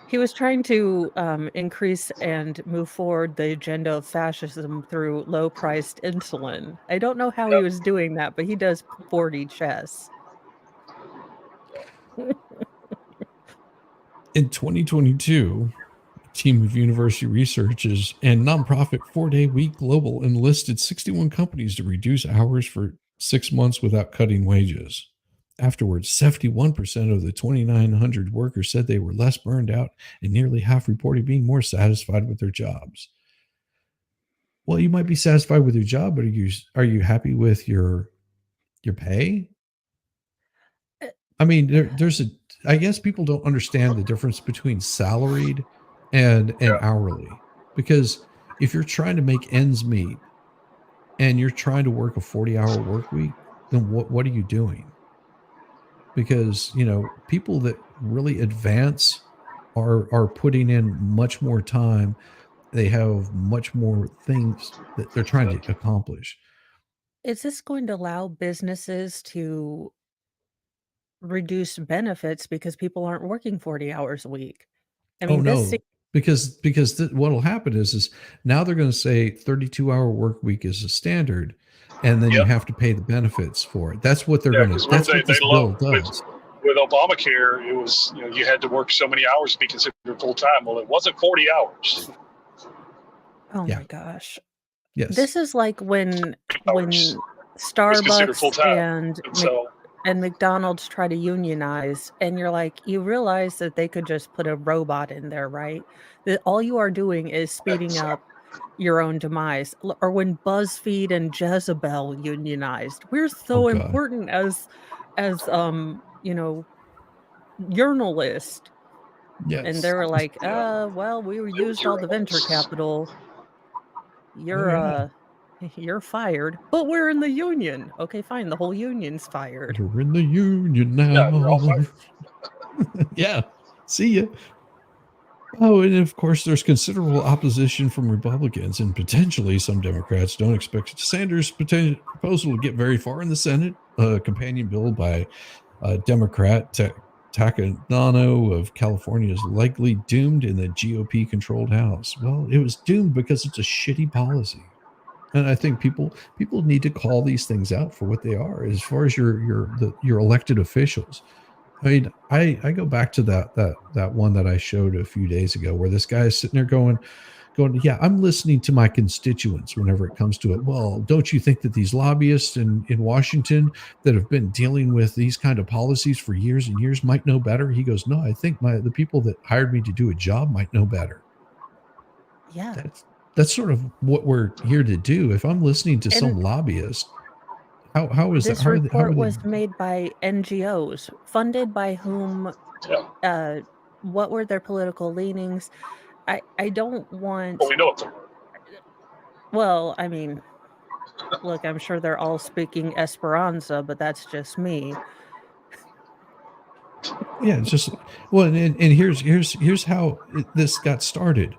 he was trying to increase and move forward the agenda of fascism through low-priced insulin. I don't know how he Yep. was doing that, but he does 4D chess. In 2022, a team of university researchers and nonprofit 4-day week global enlisted 61 companies to reduce hours for 6 months without cutting wages. Afterwards, 71% of the 2,900 workers said they were less burned out, and nearly half reported being more satisfied with their jobs. Well, you might be satisfied with your job, but are you happy with your pay? I mean, I guess people don't understand the difference between salaried and hourly, because if you're trying to make ends meet and you're trying to work a 40-hour work week, then what are you doing? Because, people that really advance are putting in much more time. They have much more things that they're trying to accomplish. Is this going to allow businesses to reduce benefits because people aren't working 40 hours a week? I Oh mean, no, because what'll happen is now they're going to say 32-hour work week is a standard, and then you Yep. have to pay the benefits for it. That's what they're Yeah, going to. because That's what they this bill love does. with Obamacare, it was you had to work so many hours to be considered full time. Well, it wasn't 40 hours. Oh Yeah. my gosh. Yes. This is like when Hours was considered full Starbucks time, and so and McDonald's try to unionize, and you're like, you realize that they could just put a robot in there, right? That all you are doing is speeding up your own demise. Or when BuzzFeed and Jezebel unionized, we're so God. important as journalists. Yes. And they were like, Yeah. well, we used all the venture capital. Yeah. You're fired, but we're in the union. Okay, fine. The whole union's fired. You're in the union now. Yeah, you're all fired. Yeah. See ya. Oh, and of course, there's considerable opposition from Republicans, and potentially some Democrats don't expect Sanders' proposal to get very far in the Senate. A companion bill by Democrat Takadano of California is likely doomed in the GOP-controlled House. Well, it was doomed because it's a shitty policy. And I think people need to call these things out for what they are, as far as your elected officials. I mean, I go back to that one that I showed a few days ago, where this guy is sitting there going, yeah, I'm listening to my constituents whenever it comes to it. Well, don't you think that these lobbyists in Washington that have been dealing with these kind of policies for years and years might know better? He goes, no, I think the people that hired me to do a job might know better. Yeah. That's sort of what we're here to do. If I'm listening to some And lobbyist, how is that? this report was made by NGOs, funded by whom? Yeah. What were their political leanings? I don't want. Well, we know what they were. Well, I mean, Look, I'm sure they're all speaking Esperanza, but that's just me. Yeah, it's just well, and here's how this got started.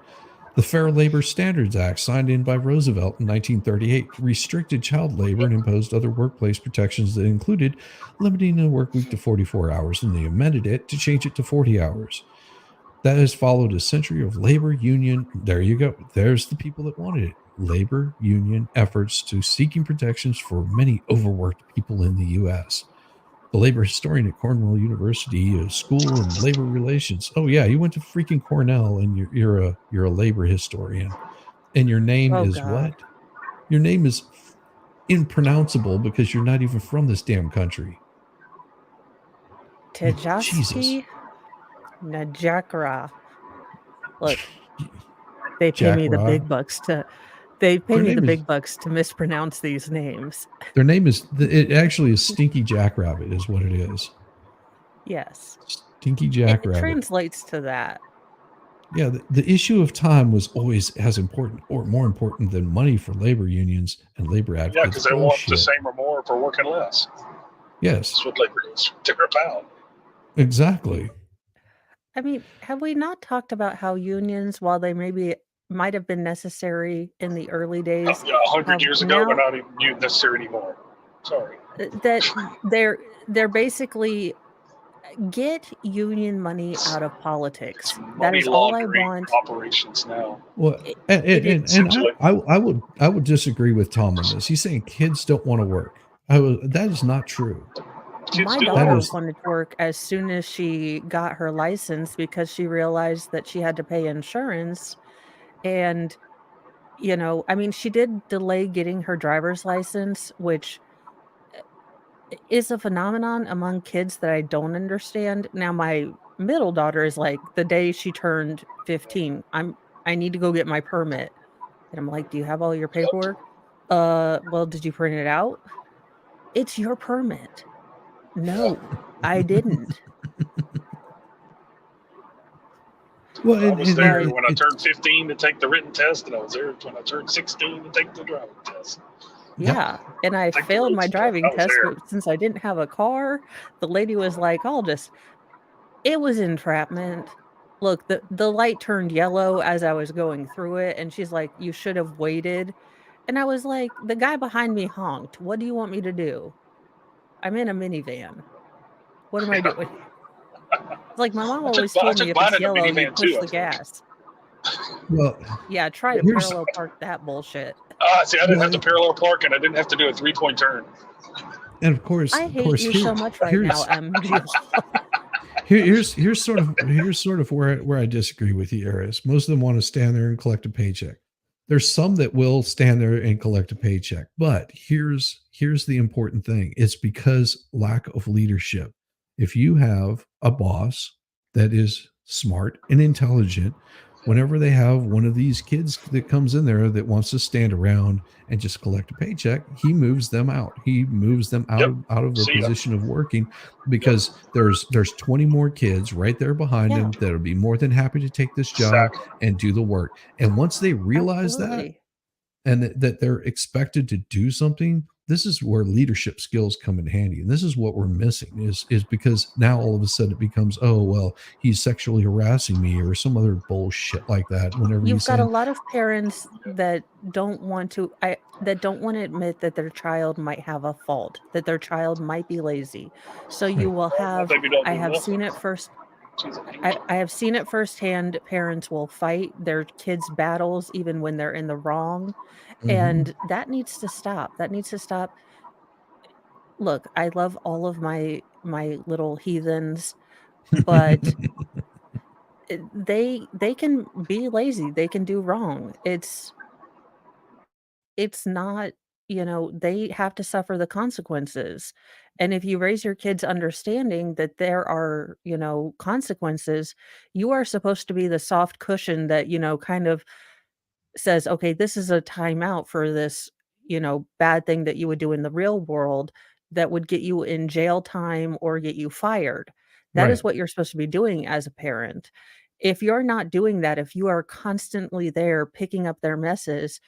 The Fair Labor Standards Act, signed in by Roosevelt in 1938, restricted child labor and imposed other workplace protections that included limiting the work week to 44 hours, and they amended it to change it to 40 hours. That has followed a century of labor union. There you go. There's the people that wanted it. Labor union efforts to seeking protections for many overworked people in the U.S. The labor historian at Cornell University, a school in labor relations. Oh yeah, you went to freaking Cornell, and you're a labor historian, and your name Oh is God. what? Your name is impronounceable because you're not even from this damn country. I mean, Jesus, Tejaski Najakra. Look, they pay Jack me the Ra. big bucks to they pay Their me the name is big bucks to mispronounce these names. their name is it actually is Stinky Jackrabbit is what it is. Yes. Stinky It Jackrabbit. translates to that. Yeah, the issue of time was always as important or more important than money for labor unions and labor Yeah, advocates. because they want the Bullshit. same or more for working less. Yes, That's what labor is. They're about. exactly. I mean, have we not talked about how unions, while they maybe might have been necessary in the early days, Yeah, 100 have years ago, they're now not even necessary anymore. Sorry. that they're basically get union money out of politics. That Money is all I laundering want. operations now. Well, It, and it is and, and Essentially. I would disagree with Tom on this. He's saying kids don't want to work. That is not true. Kids my do That daughter work. is wanted to work as soon as she got her license because she realized that she had to pay insurance. And, I mean, she did delay getting her driver's license, which is a phenomenon among kids that I don't understand. Now, my middle daughter is like, the day she turned 15, I need to go get my permit. And I'm like, do you have all your paperwork? Well, did you print it out? It's your permit. No, I didn't. well, I was there But when I turned 15 to take the written test, and I was there when I turned 16 to take the driving test. Yep. yeah, and I Take the failed road my stuff. driving I was test, there. but since I didn't have a car, the lady was like, it was entrapment. Look, the light turned yellow as I was going through it, and she's like, you should have waited. And I was like, the guy behind me honked. What do you want me to do? I'm in a minivan. What am I doing? It's like my mom always I told me took if mine it's in a yellow, you minivan push too, I the think. gas. Well, Yeah, try to here's parallel park that bullshit. See, I didn't have to parallel park, and I didn't have to do a 3-point turn. and of course, I hate you so much right now, here's sort of where I disagree with you, Aris. Most of them want to stand there and collect a paycheck. There's some that will stand there and collect a paycheck, but here's the important thing. It's because lack of leadership. If you have a boss that is smart and intelligent, whenever they have one of these kids that comes in there that wants to stand around and just collect a paycheck, he moves them out. He moves them out Yep. of the See ya. position of working because there's 20 more kids right there behind Yeah. him that'll be more than happy to take this job Exactly. and do the work. And once they realize that Absolutely. and that they're expected to do something, this is where leadership skills come in handy. And this is what we're missing is because now all of a sudden it becomes, oh, well, he's sexually harassing me or some other bullshit like that. Whenever you You've got a say, lot of parents that don't want to admit that their child might have a fault, that their child might be lazy. So you will My have baby don't I do have nothing. seen it first She's an I, angel. I have seen it firsthand. Parents will fight their kids' battles even when they're in the wrong. And that needs to stop. That needs to stop. Look, I love all of my little heathens, but they can be lazy. They can do wrong. It's not, they have to suffer the consequences. And if you raise your kids understanding that there are, consequences, you are supposed to be the soft cushion that, kind of says, okay, this is a timeout for this, bad thing that you would do in the real world that would get you in jail time or get you fired. That is right. what you're supposed to be doing as a parent. If you're not doing that, if you are constantly there picking up their messes,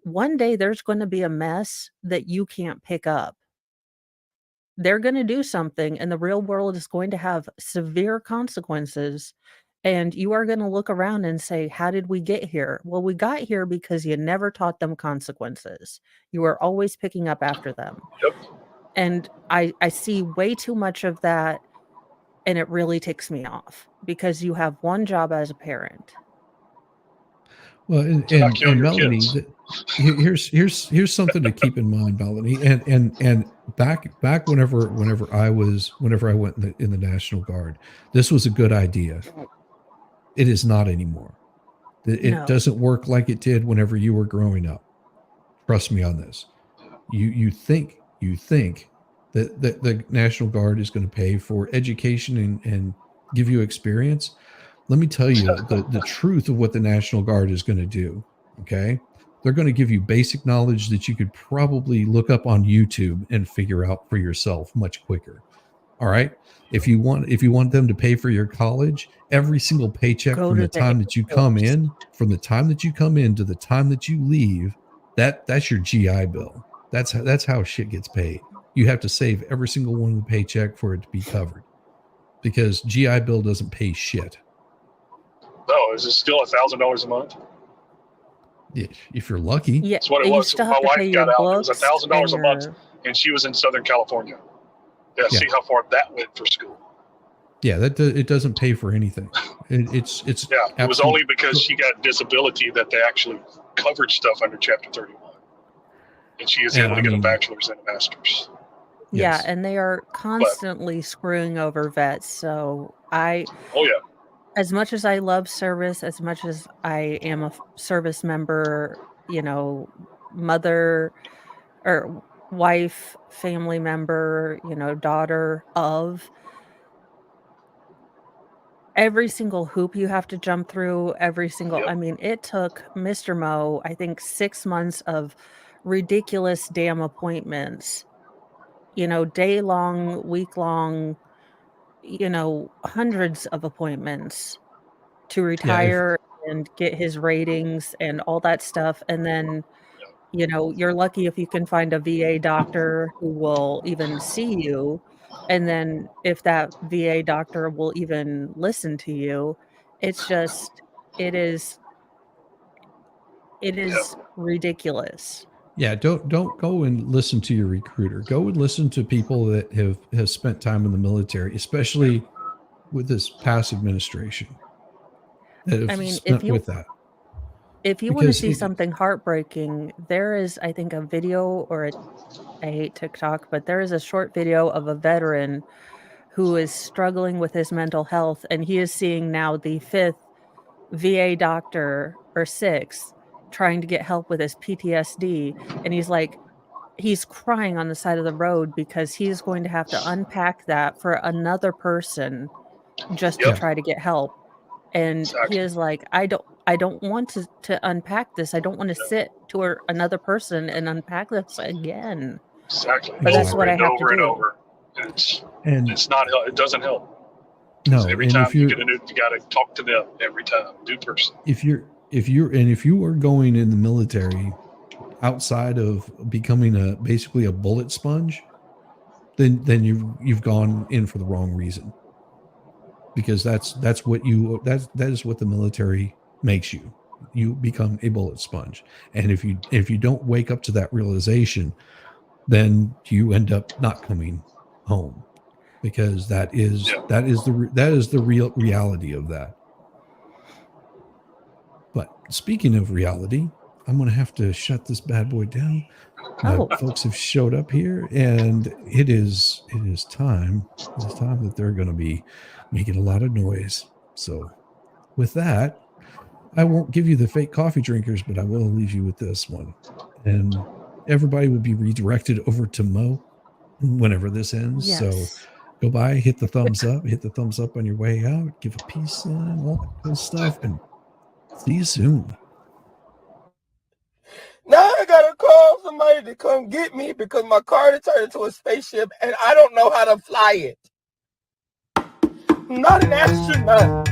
one day there's going to be a mess that you can't pick up. They're going to do something, and the real world is going to have severe consequences. And you are going to look around and say, how did we get here? Well, we got here because you never taught them consequences. You were always picking up after them. Yep. And I see way too much of that, and it really ticks me off because you have one job as a parent. Well, To not kill and your Melanie, kids. here's something to keep in mind, Melanie. And back whenever I went in the National Guard, this was a good idea. It is not anymore. It No. doesn't work like it did whenever you were growing up. Trust me on this. You think that the National Guard is going to pay for education and give you experience. Let me tell you the truth of what the National Guard is going to do. Okay. They're going to give you basic knowledge that you could probably look up on YouTube and figure out for yourself much quicker. All right. If you want them to pay for your college, every single paycheck Go from to the the time Air that you come Force. in, from the time that you come in to the time that you leave, that's your GI Bill. That's how shit gets paid. You have to save every single one of the paycheck for it to be covered, because GI Bill doesn't pay shit. No, is it still $1,000 a month? If you're lucky. Yeah, That's what it you was. still My have to pay wife your got out. It was books $1,000 a and month, your- and she was in Southern California. Yeah, Yeah. see how far that went for school. Yeah, it doesn't pay for anything. It's Yeah, it was only because she got disability that they actually covered stuff under Chapter 31, and she is able to get a bachelor's and a master's. Yeah, Yes. and they are constantly screwing over vets. So Oh yeah. as much as I love service, as much as I am a service member, mother or wife, family member, daughter of, every single hoop you have to jump through, I mean, it took Mr. Mo, I think 6 months of ridiculous damn appointments, day long, week long, hundreds of appointments to retire and get his ratings and all that stuff. And then, you're lucky if you can find a VA doctor who will even see you. And then if that VA doctor will even listen to you, it's just, it is ridiculous. Yeah, don't go and listen to your recruiter. Go and listen to people that have spent time in the military, especially with this past administration. That have I mean, spent with that. if you want to Because see something heartbreaking, there is, I think, a video I hate TikTok, but there is a short video of a veteran who is struggling with his mental health, and he is seeing now the 5th VA doctor, or 6th, trying to get help with his PTSD. And he's crying on the side of the road because he's going to have to unpack that for another person just to try to get help. And he is like, I don't want to unpack this. I don't want to sit to another person and unpack this again. Exactly. But that's what I have to and do. over. It's not help. It doesn't help. No, Every and time if you you're get a new, you got to talk to them every time, new person. if you are going in the military outside of becoming basically a bullet sponge, then you've gone in for the wrong reason. Because that is what the military makes you. You become a bullet sponge. And if you don't wake up to that realization, then you end up not coming home, because that is the real reality of that. But speaking of reality, I'm going to have to shut this bad boy down. Folks have showed up here, and it is time. It's time that they're going to be making a lot of noise. So with that, I won't give you the fake coffee drinkers, but I will leave you with this one. And everybody will be redirected over to Mo whenever this ends. Yes. So go by, hit the thumbs up on your way out, give a peace sign, all that good stuff, and see you soon. Now I gotta call somebody to come get me because my car turned into a spaceship and I don't know how to fly it. I'm not an astronaut.